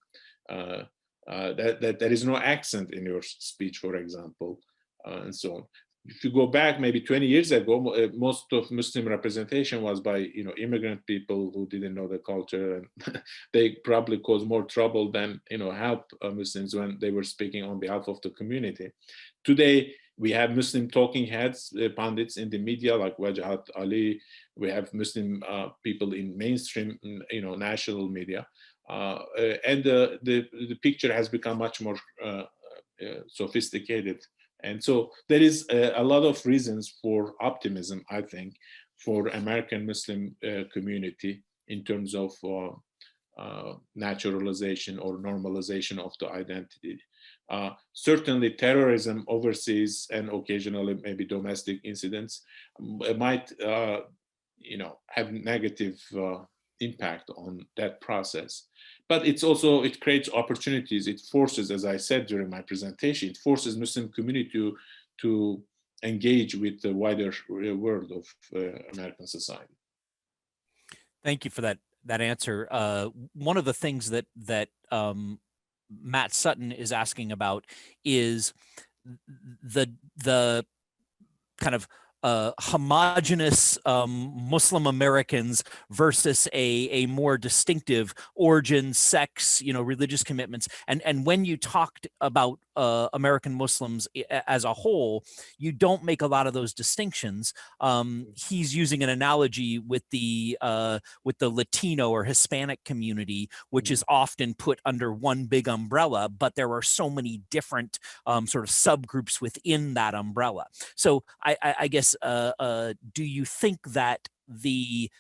That there is no accent in your speech, for example, and so on. If you go back maybe 20 years ago, most of Muslim representation was by immigrant people who didn't know the culture, and they probably caused more trouble than help Muslims when they were speaking on behalf of the community. Today we have Muslim talking heads, pundits in the media like Wajahat Ali. We have Muslim people in mainstream, national media, and the picture has become much more sophisticated. And so there is a lot of reasons for optimism, I think, for American Muslim community in terms of naturalization or normalization of the identity. Certainly terrorism overseas and occasionally maybe domestic incidents might have negative impact on that process. But it creates opportunities. It forces, as I said during my presentation, it forces Muslim community to engage with the wider world of American society. Thank you for that answer. One of the things that Matt Sutton is asking about is the kind of homogenous Muslim Americans versus a more distinctive origin, sex, religious commitments. And when you talked about American Muslims as a whole, you don't make a lot of those distinctions. He's using an analogy with the Latino or Hispanic community, which is often put under one big umbrella, but there are so many different sort of subgroups within that umbrella. So I guess, do you think that the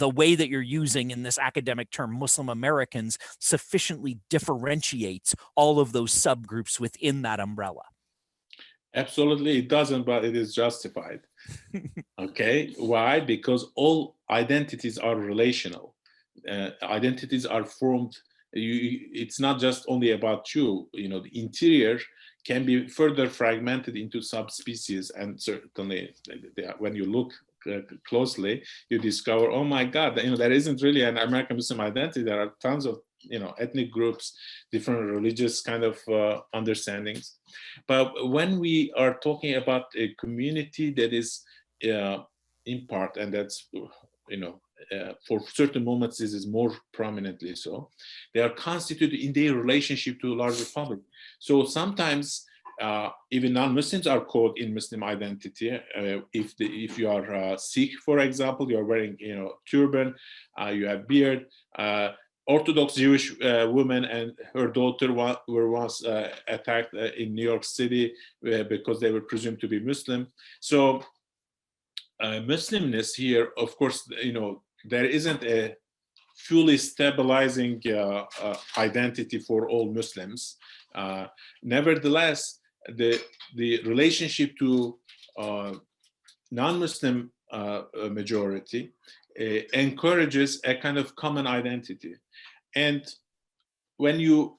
way that you're using in this academic term Muslim Americans sufficiently differentiates all of those subgroups within that umbrella? Absolutely, it doesn't, but it is justified. Okay, why? Because all identities are relational. Identities are formed. It's not just only about you. The interior can be further fragmented into subspecies, and certainly when you look closely, you discover, oh my God, there isn't really an American Muslim identity. There are tons of ethnic groups, different religious kind of understandings. But when we are talking about a community that is in part, and that's for certain moments this is more prominently so, they are constituted in their relationship to a larger public. So sometimes even non-Muslims are caught in Muslim identity. If you are Sikh, for example, you are wearing turban, you have beard. Orthodox Jewish woman and her daughter were once attacked in New York City because they were presumed to be Muslim. So Muslimness here, of course, there isn't a fully stabilizing identity for all Muslims. Nevertheless, the relationship to non-Muslim majority encourages a kind of common identity. And when you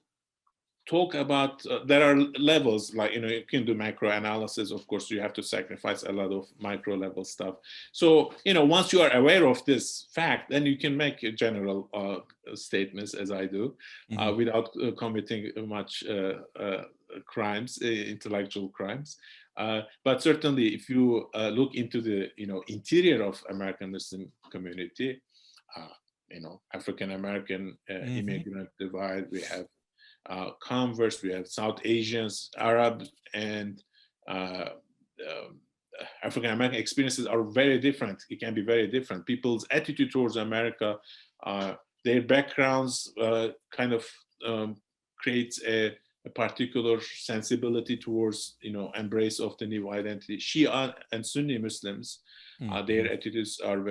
talk about, there are levels, like, you can do macro analysis, of course, you have to sacrifice a lot of micro level stuff. So, once you are aware of this fact, then you can make general statements, as I do, without committing much crimes, intellectual crimes. But certainly, if you look into the interior of American Muslim community, African American immigrant divide, we have converts, we have South Asians, Arabs, and African American experiences are very different. It can be very different. People's attitude towards America, their backgrounds kind of creates a particular sensibility towards embrace of the new identity. Shia and Sunni Muslims, their attitudes are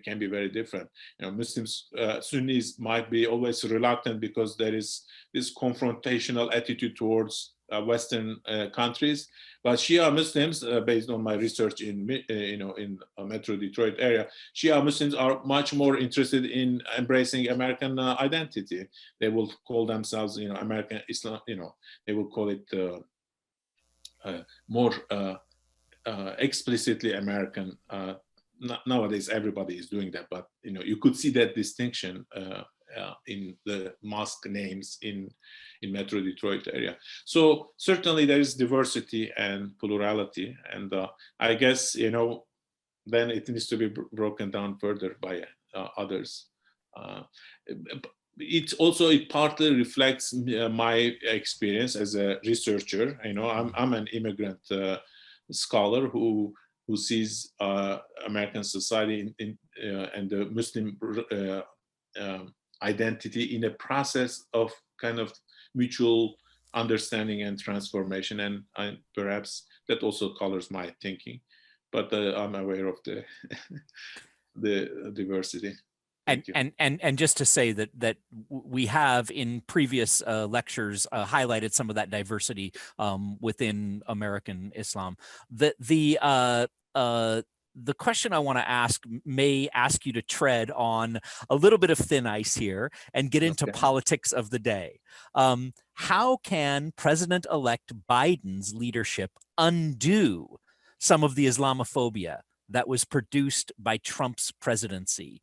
can be very different. Muslims, Sunnis might be always reluctant because there is this confrontational attitude towards Western countries. But Shia Muslims, based on my research in Metro Detroit area, Shia Muslims are much more interested in embracing American identity. They will call themselves, American Islam. They will call it more explicitly American. Nowadays, everybody is doing that, but you could see that distinction in the mosque names in Metro Detroit area. So certainly there is diversity and plurality, and I guess then it needs to be broken down further by others. It partly reflects my experience as a researcher. I'm an immigrant scholar who sees American society and the Muslim identity in a process of kind of mutual understanding and transformation, and perhaps that also colors my thinking. But I'm aware of the the diversity. And just to say that we have in previous lectures highlighted some of that diversity within American Islam. The question I want to ask may ask you to tread on a little bit of thin ice here and get into politics of the day. How can President-elect Biden's leadership undo some of the Islamophobia that was produced by Trump's presidency?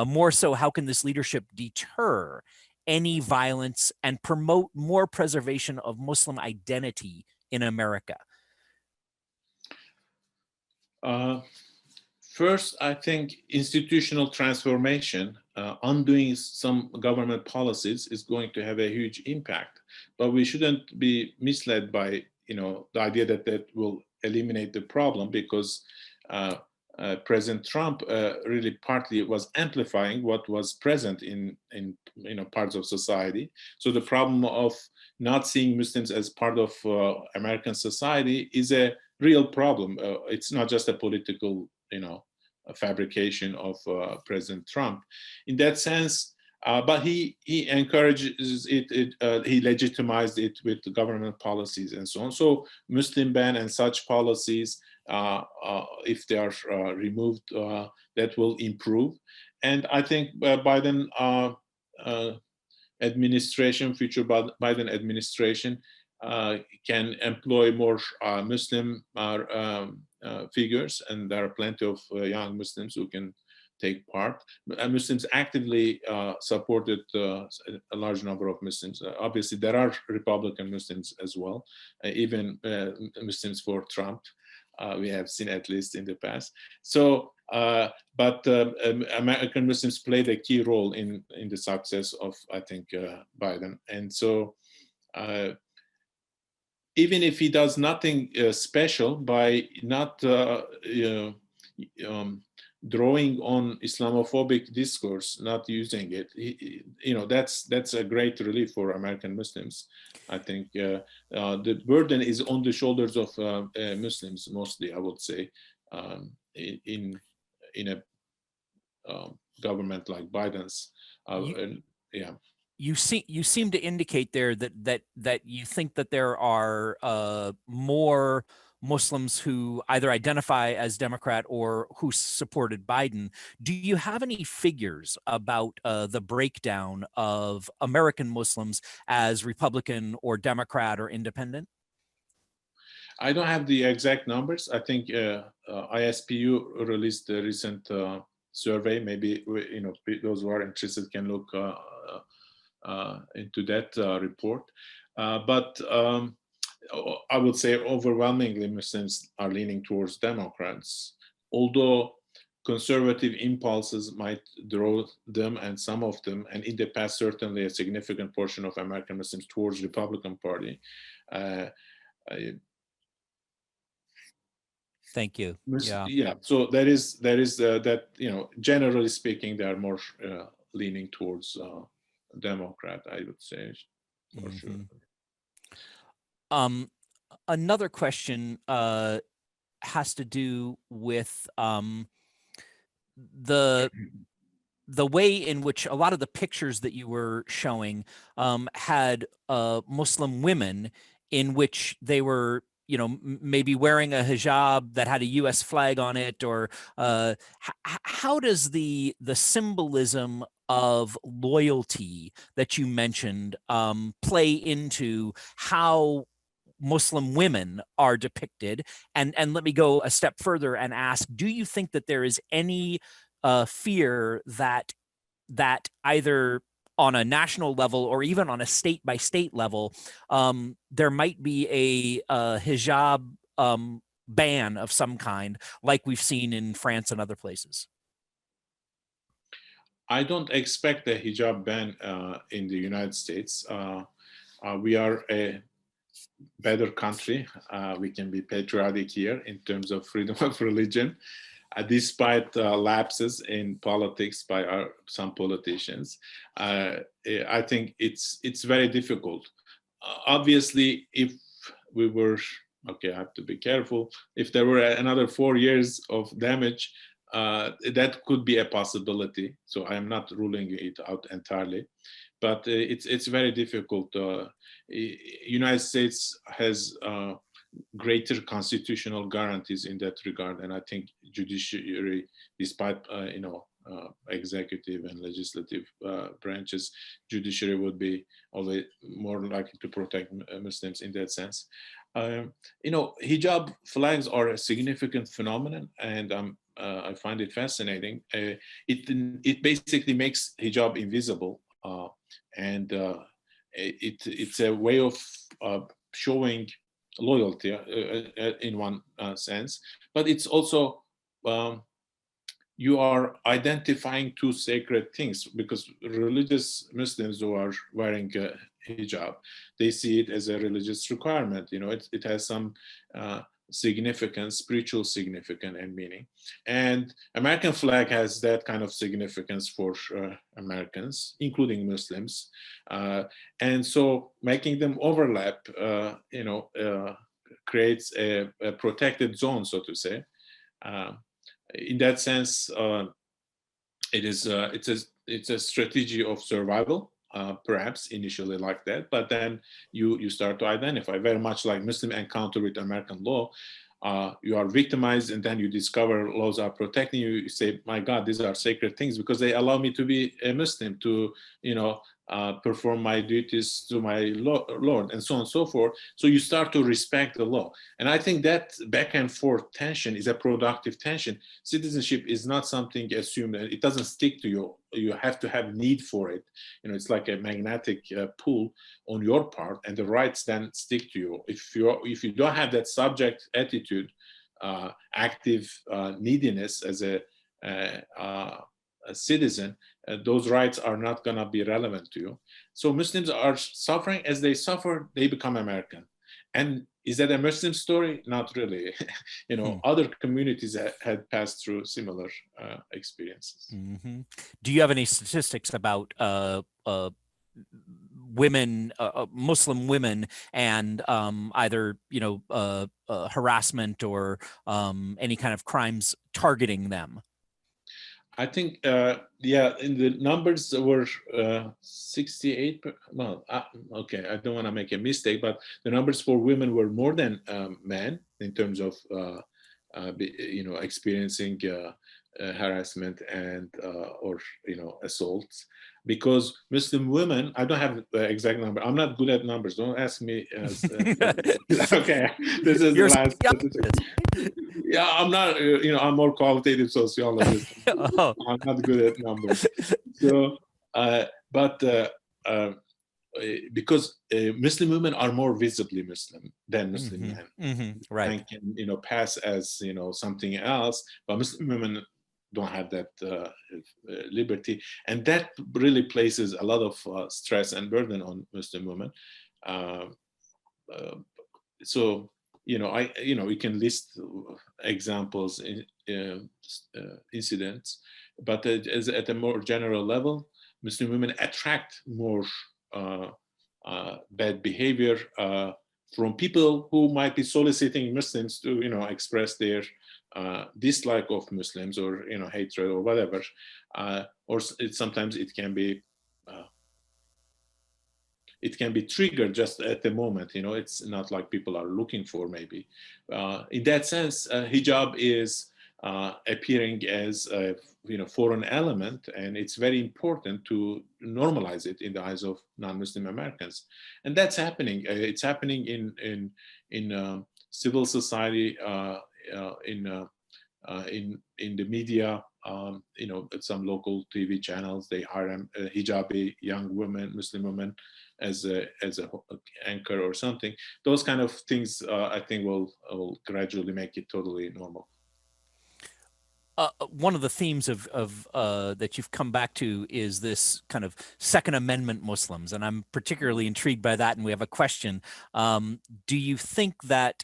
More so, how can this leadership deter any violence and promote more preservation of Muslim identity in America? First, I think institutional transformation, undoing some government policies, is going to have a huge impact. But we shouldn't be misled by the idea that that will eliminate the problem, because President Trump really partly was amplifying what was present in parts of society. So the problem of not seeing Muslims as part of American society is a real problem. It's not just a political, a fabrication of President Trump. In that sense, but he encourages it, he legitimized it with government policies and so on. So Muslim ban and such policies, if they are removed, that will improve. And I think Biden administration, future Biden administration, can employ more Muslim figures, and there are plenty of young Muslims who can take part. Muslims actively supported a large number of Muslims. Obviously, there are Republican Muslims as well, even Muslims for Trump. We have seen, at least in the past. So, but American Muslims played a key role in the success of, I think, Biden. And so, even if he does nothing special by not drawing on Islamophobic discourse, not using it, that's a great relief for American Muslims. I think the burden is on the shoulders of Muslims mostly, I would say, in a government like Biden's. And, yeah. You seem to indicate there that you think that there are more Muslims who either identify as Democrat or who supported Biden. Do you have any figures about the breakdown of American Muslims as Republican or Democrat or independent? I don't have the exact numbers. I think ISPU released a recent survey. Maybe those who are interested can look into that report. But I would say overwhelmingly Muslims are leaning towards Democrats, although conservative impulses might draw them, and some of them, and in the past certainly a significant portion of American Muslims, towards Republican Party. Thank you. Yeah. So there is that, generally speaking, they are more leaning towards Democrat, I would say, for sure. Another question has to do with the way in which a lot of the pictures that you were showing had Muslim women in which they were, maybe wearing a hijab that had a U.S. flag on it, or how does the symbolism of loyalty that you mentioned play into how Muslim women are depicted? And let me go a step further and ask, do you think that there is any fear that either on a national level or even on a state by state level, there might be a hijab ban of some kind, like we've seen in France and other places? I don't expect a hijab ban in the United States. We are a better country. We can be patriotic here in terms of freedom of religion, despite lapses in politics by some politicians. I think it's very difficult. Obviously, if we were, okay, I have to be careful. If there were another 4 years of damage, that could be a possibility. So I am not ruling it out entirely, but it's very difficult. United States has greater constitutional guarantees in that regard, and I think judiciary, despite executive and legislative branches, judiciary would be always more likely to protect Muslims in that sense. Hijab flags are a significant phenomenon, and I find it fascinating. It basically makes hijab invisible, and it's a way of showing loyalty in one sense, but it's also you are identifying two sacred things, because religious Muslims who are wearing hijab, they see it as a religious requirement. It has some significance, spiritual significance and meaning. And American flag has that kind of significance for Americans, including Muslims. And so making them overlap, creates a protected zone, so to say. In that sense, it's a strategy of survival, perhaps initially like that, but then you start to identify, very much like Muslim encounter with American law. You are victimized, and then you discover laws are protecting you. You say, my God, these are sacred things because they allow me to be a Muslim, to perform my duties to my Lord, and so on and so forth. So you start to respect the law. And I think that back and forth tension is a productive tension. Citizenship is not something assumed. It doesn't stick to you. You have to have need for it. It's like a magnetic pull on your part, and the rights then stick to you. If you don't have that subject attitude, active neediness as a citizen, those rights are not going to be relevant to you. So Muslims are suffering. As they suffer, they become American. And is that a Muslim story? Not really. Other communities had passed through similar experiences. Mm-hmm. Do you have any statistics about women, Muslim women, and either harassment or any kind of crimes targeting them? I think, yeah, in the numbers were 68. Well, okay, I don't want to make a mistake, but the numbers for women were more than men in terms of, experiencing harassment and or assaults. Because Muslim women, I don't have the exact number. I'm not good at numbers. Don't ask me. Okay, this is the last. Yeah, I'm not. I'm more qualitative sociologist. Oh. I'm not good at numbers. So, because Muslim women are more visibly Muslim than Muslim men. Right. And can pass as something else, but Muslim women don't have that liberty, and that really places a lot of stress and burden on Muslim women. So we can list examples in incidents, but as at a more general level, Muslim women attract more bad behavior from people who might be soliciting Muslims to express their dislike of Muslims, or hatred or whatever, or sometimes it can be triggered just at the moment. It's not like people are looking for, maybe. In that sense, hijab is appearing as a foreign element, and it's very important to normalize it in the eyes of non-Muslim Americans, and that's happening. It's happening in civil society, in the media. At some local TV channels, they hire hijabi young women, Muslim women, as a anchor or something. Those kind of things, I think, will gradually make it totally normal. One of the themes of that you've come back to is this kind of Second Amendment Muslims, and I'm particularly intrigued by that. And we have a question: do you think that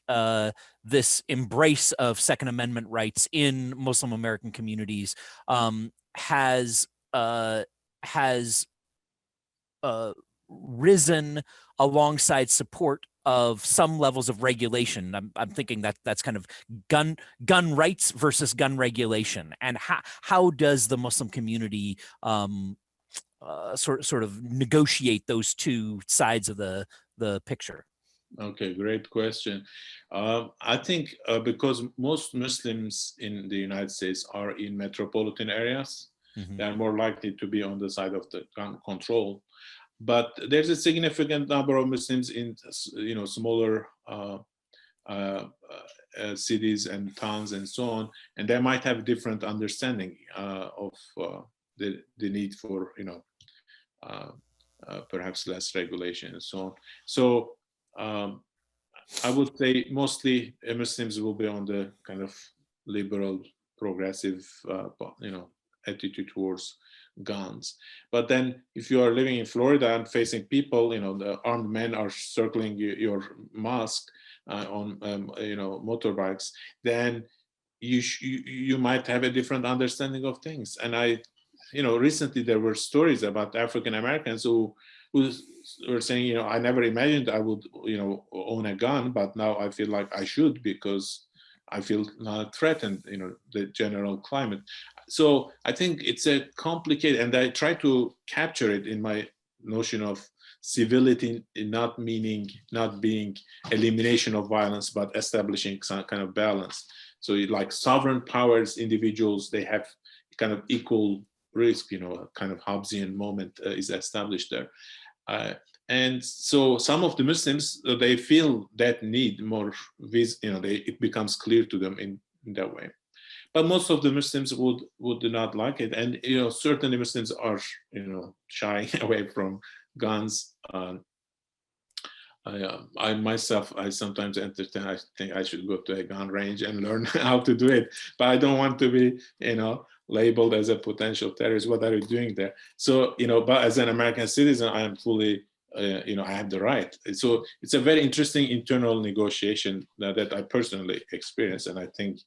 this embrace of Second Amendment rights in Muslim American communities has risen alongside support of some levels of regulation? I'm thinking that that's kind of gun rights versus gun regulation, and how does the Muslim community sort of negotiate those two sides of the picture? Okay, great question. I think because most Muslims in the United States are in metropolitan areas, they are more likely to be on the side of the gun control. But there's a significant number of Muslims in smaller cities and towns and so on, and they might have different understanding of the need for perhaps less regulation and so on. So I would say mostly Muslims will be on the kind of liberal, progressive, attitude towards guns. But then if you are living in Florida and facing people, the armed men are circling your mosque on motorbikes, then you might have a different understanding of things. And recently there were stories about African Americans who were saying, I never imagined I would own a gun, but now I feel like I should, because I feel not threatened, the general climate. So I think it's a complicated, and I try to capture it in my notion of civility, not being elimination of violence, but establishing some kind of balance. So like sovereign powers, individuals, they have kind of equal risk, kind of Hobbesian moment is established there. And so some of the Muslims, they feel that need more, it becomes clear to them in that way. But most of the Muslims would not like it, and certainly Muslims are shying away from guns. I myself, I sometimes entertain. I think I should go to a gun range and learn how to do it, but I don't want to be labeled as a potential terrorist. What are you doing there? So but as an American citizen, I am fully. I have the right. So it's a very interesting internal negotiation that I personally experience, and I think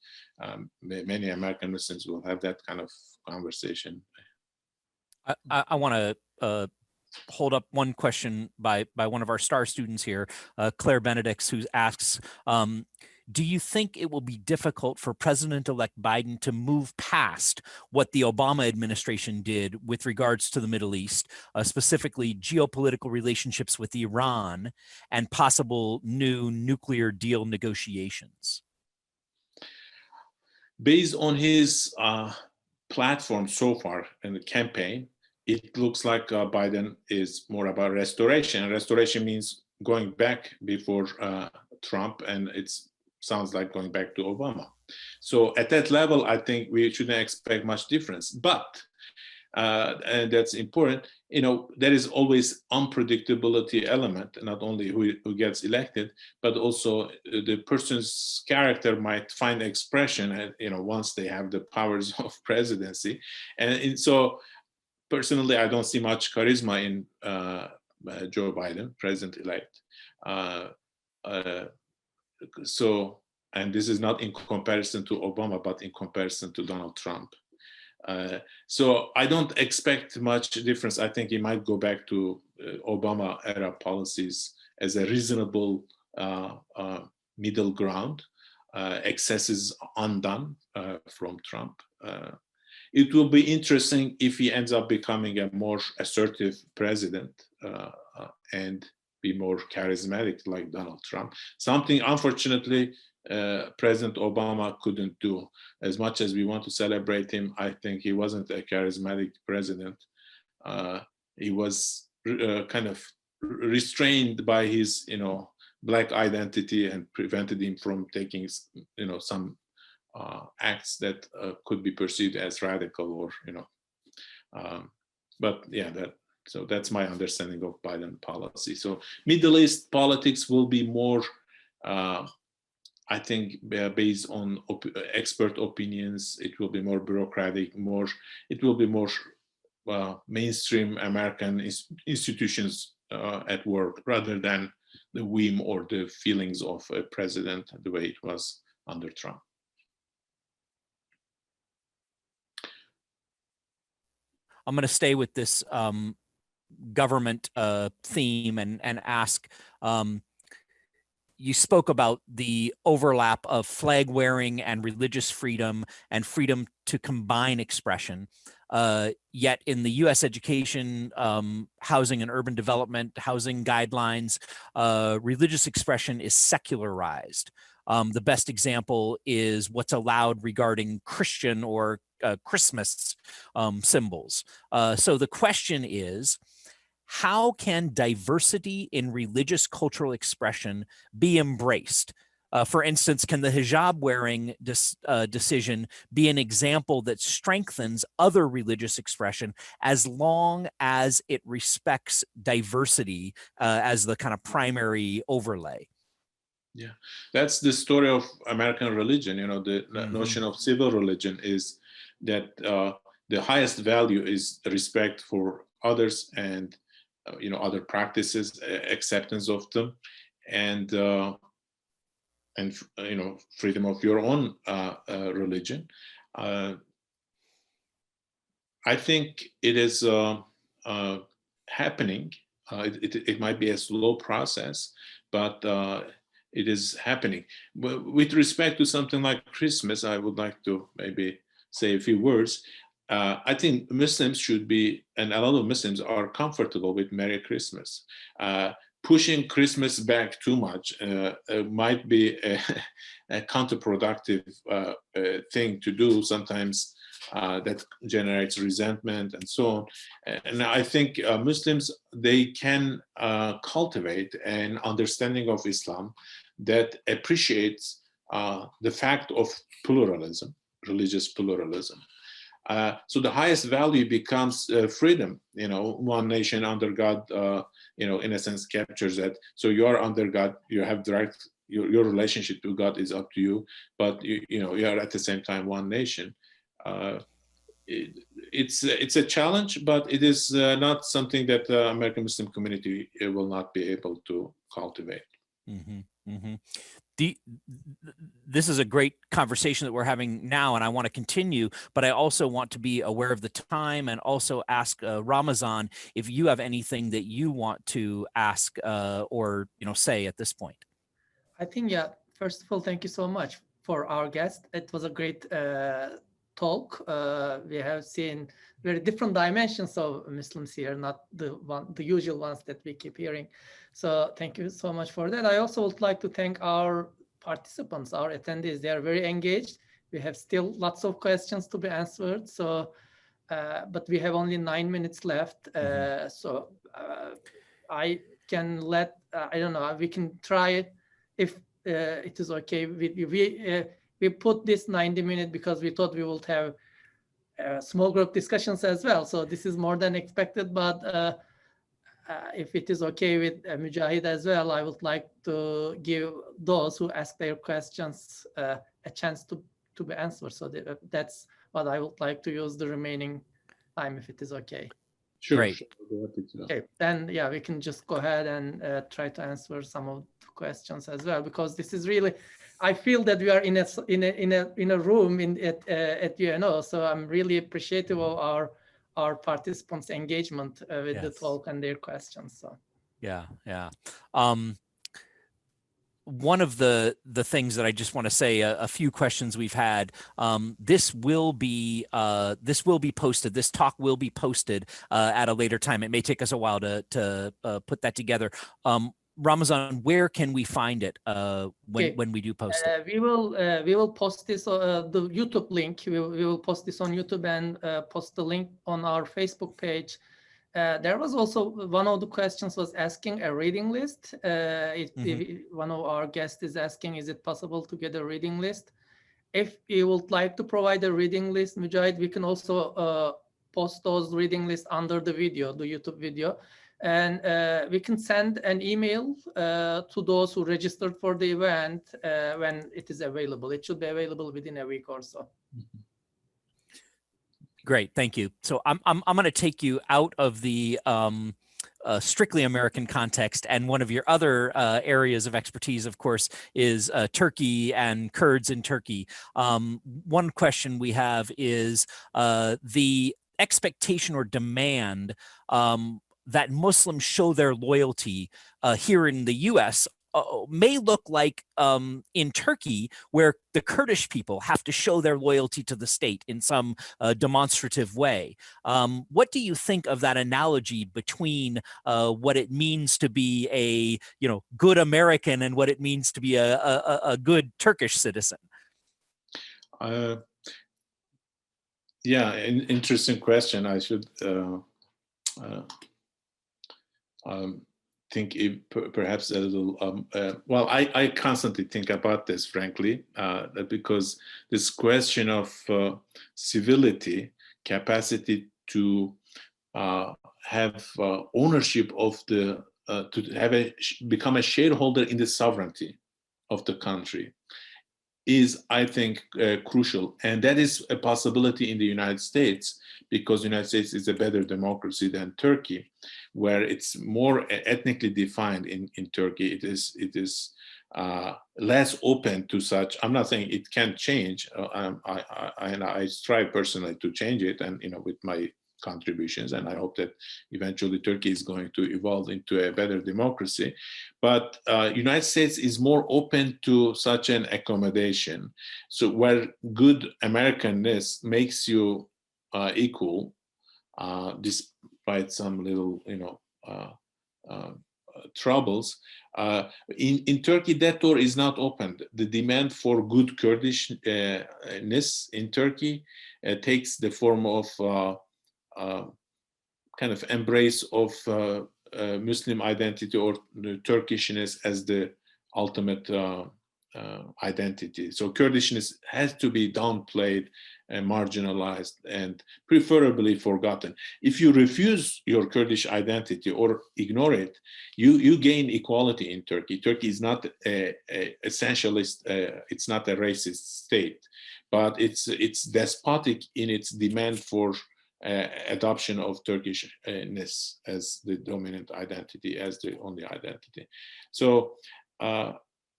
many American Muslims will have that kind of conversation. I want to hold up one question by one of our star students here, Claire Benedicts, who asks, do you think it will be difficult for President-elect Biden to move past what the Obama administration did with regards to the Middle East, specifically geopolitical relationships with Iran and possible new nuclear deal negotiations? Based on his platform so far in the campaign, it looks like Biden is more about restoration. Restoration means going back before Trump, and it sounds like going back to Obama. So at that level, I think we shouldn't expect much difference. But, and that's important, you know, there is always unpredictability element, not only who gets elected, but also the person's character might find expression, you know, once they have the powers of presidency. And so personally, I don't see much charisma in Joe Biden, president-elect. So, and this is not in comparison to Obama, but in comparison to Donald Trump. So I don't expect much difference. I think he might go back to Obama era policies as a reasonable middle ground. Excesses undone from Trump. It will be interesting if he ends up becoming a more assertive president and be more charismatic like Donald Trump. Something, unfortunately, President Obama couldn't do. As much as we want to celebrate him, I think he wasn't a charismatic president. He was kind of restrained by his, you know, Black identity and prevented him from taking, you know, some acts that could be perceived as radical or, you know, but yeah, so that's my understanding of Biden policy. So Middle East politics will be more, I think, based on expert opinions. It will be more bureaucratic, it will be more mainstream American institutions at work rather than the whim or the feelings of a president the way it was under Trump. I'm going to stay with this government theme and ask, you spoke about the overlap of flag wearing and religious freedom and freedom to combine expression. Yet in the US education, housing and urban development, housing guidelines, religious expression is secularized. The best example is what's allowed regarding Christian or Christmas symbols. So the question is, how can diversity in religious cultural expression be embraced? For instance, can the hijab wearing decision be an example that strengthens other religious expression as long as it respects diversity as the kind of primary overlay? Yeah, that's the story of American religion. You know, the notion of civil religion is that the highest value is respect for others and you know, other practices, acceptance of them, and you know, freedom of your own religion. I think it is happening. It might be a slow process, but it is happening. With respect to something like Christmas, I would like to maybe say a few words. I think Muslims should be, and a lot of Muslims are comfortable with Merry Christmas. Pushing Christmas back too much might be a counterproductive thing to do sometimes. That generates resentment and so on. And I think Muslims, they can cultivate an understanding of Islam that appreciates the fact of pluralism, religious pluralism. So the highest value becomes freedom. You know, one nation under God, you know, in a sense captures that. So you are under God, you have direct, your relationship to God is up to you, but you know, you are at the same time one nation. It's a challenge, but it is not something that the American Muslim community will not be able to cultivate. Mm-hmm, mm-hmm. This is a great conversation that we're having now, and I want to continue, but I also want to be aware of the time and also ask Ramazan if you have anything that you want to ask or, you know, say at this point. I think, yeah, First of all, thank you so much for our guest. It was a great talk. We have seen very different dimensions of Muslims here, not the usual ones that we keep hearing. So thank you so much for that. I also would like to thank our participants, our attendees. They are very engaged. We have still lots of questions to be answered. So, but we have only 9 minutes left. So I can let, I don't know, we can try it if it is okay with you. We put this 90 minutes because we thought we would have small group discussions as well. So this is more than expected, but if it is okay with Mujahid as well, I would like to give those who ask their questions a chance to be answered. So that's what I would like to use the remaining time, if it is okay. Sure. Great. Sure. Okay, then yeah, we can just go ahead and try to answer some of the questions as well, because this is really, I feel that we are in a room at UNO. So I'm really appreciative of our participants' engagement with the talk and their questions. So yeah. One of the things that I just want to say, a few questions we've had. This will be posted. This talk will be posted at a later time. It may take us a while to put that together. Ramazan, where can we find it when we do post it? We will post this the YouTube link. We will post this on YouTube and post the link on our Facebook page. There was also one of the questions was asking a reading list. One of our guests is asking, is it possible to get a reading list? If you would like to provide a reading list, Mujahid, we can also post those reading lists under the video, the YouTube video. And we can send an email to those who registered for the event when it is available. It should be available within a week or so. Great, thank you. So I'm going to take you out of the strictly American context, and one of your other areas of expertise, of course, is Turkey and Kurds in Turkey. One question we have is the expectation or demand that Muslims show their loyalty here in the U.S. May look like in Turkey, where the Kurdish people have to show their loyalty to the state in some demonstrative way. What do you think of that analogy between what it means to be a good American and what it means to be a good Turkish citizen? Yeah, interesting question. I should think perhaps a little, well, I constantly think about this, frankly, because this question of civility, capacity to have ownership of the, become a shareholder in the sovereignty of the country is, I think, crucial. And that is a possibility in the United States, because the United States is a better democracy than Turkey, where it's more ethnically defined. In Turkey, it is less open to such. I'm not saying it can't change. I strive personally to change it, and with my contributions, and I hope that eventually Turkey is going to evolve into a better democracy. But United States is more open to such an accommodation. So where good Americanness makes you equal, despite some little troubles, in Turkey that door is not opened. The demand for good Kurdishness in Turkey takes the form of kind of embrace of Muslim identity or Turkishness as the ultimate identity. So Kurdishness has to be downplayed and marginalized and preferably forgotten. If you refuse your Kurdish identity or ignore it, you gain equality in Turkey. Turkey is not a essentialist, it's not a racist state, but it's despotic in its demand for adoption of Turkishness as the dominant identity, as the only identity. So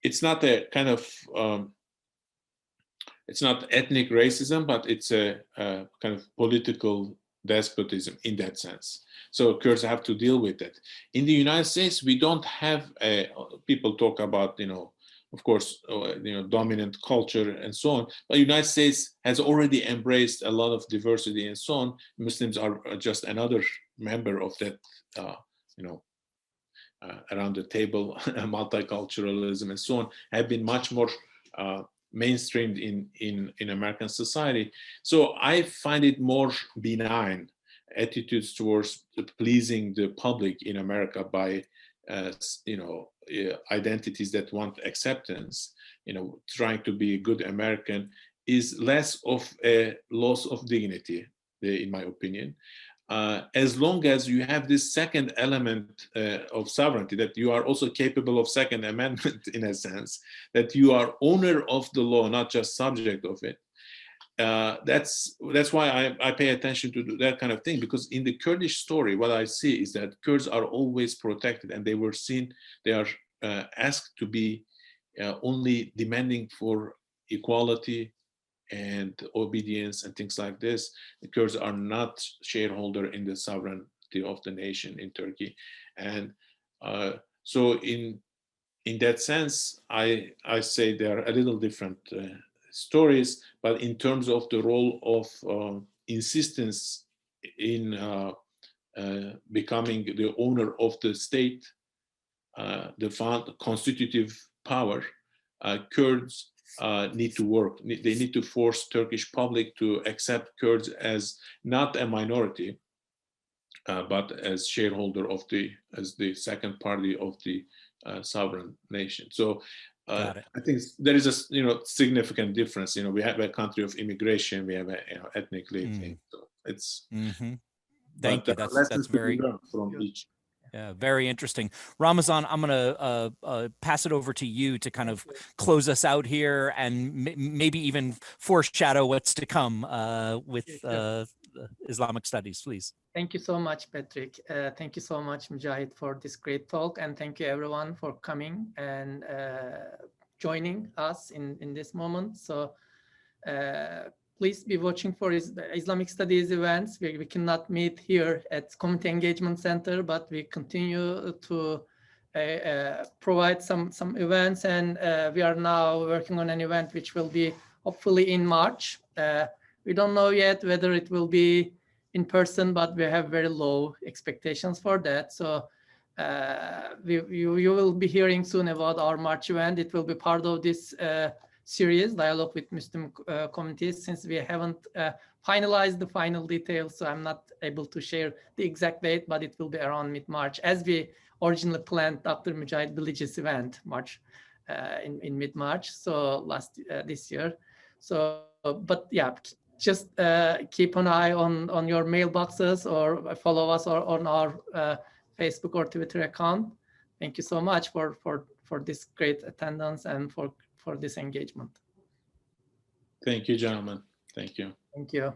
it's not a kind of, it's not ethnic racism, but it's a kind of political despotism in that sense. So Kurds have to deal with it. In the United States, we don't have, people talk about, of course, dominant culture and so on. But the United States has already embraced a lot of diversity and so on. Muslims are just another member of that, around the table, multiculturalism and so on, have been much more mainstreamed in American society. So I find it more benign attitudes towards pleasing the public in America by, identities that want acceptance, trying to be a good American is less of a loss of dignity, in my opinion. As long as you have this second element of sovereignty, that you are also capable of Second Amendment in a sense, that you are owner of the law, not just subject of it. That's why I pay attention to that kind of thing, because in the Kurdish story, what I see is that Kurds are always protected, and they are asked to be only demanding for equality and obedience and things like this. The Kurds are not shareholder in the sovereignty of the nation in Turkey. And so in that sense, I say they are a little different stories, but in terms of the role of insistence in becoming the owner of the state, the constitutive power, Kurds need to work. They need to force Turkish public to accept Kurds as not a minority, but as shareholder as the second party of the sovereign nation. So I think there is a significant difference. We have a country of immigration, we have a ethnic cleansing. So it's Thank you. That's very from each. Yeah, very interesting. Ramazan, I'm going to pass it over to you to kind of close us out here and maybe even foreshadow what's to come with Islamic studies, please. Thank you so much, Patrick. Thank you so much, Mujahid, for this great talk. And thank you, everyone, for coming and joining us in this moment. So please be watching for Islamic Studies events. We cannot meet here at Community Engagement Center, but we continue to provide some events. And we are now working on an event which will be hopefully in March. We don't know yet whether it will be in person, but we have very low expectations for that. So you will be hearing soon about our March event. It will be part of this series, Dialogue with Muslim Communities, since we haven't finalized the final details. So I'm not able to share the exact date, but it will be around mid-March, as we originally planned Dr. Mujahid Bilici's event, in mid-March, so this year. So, but yeah, just keep an eye on your mailboxes or follow us on our Facebook or Twitter account. Thank you so much for this great attendance and for this engagement. Thank you, gentlemen. Thank you. Thank you.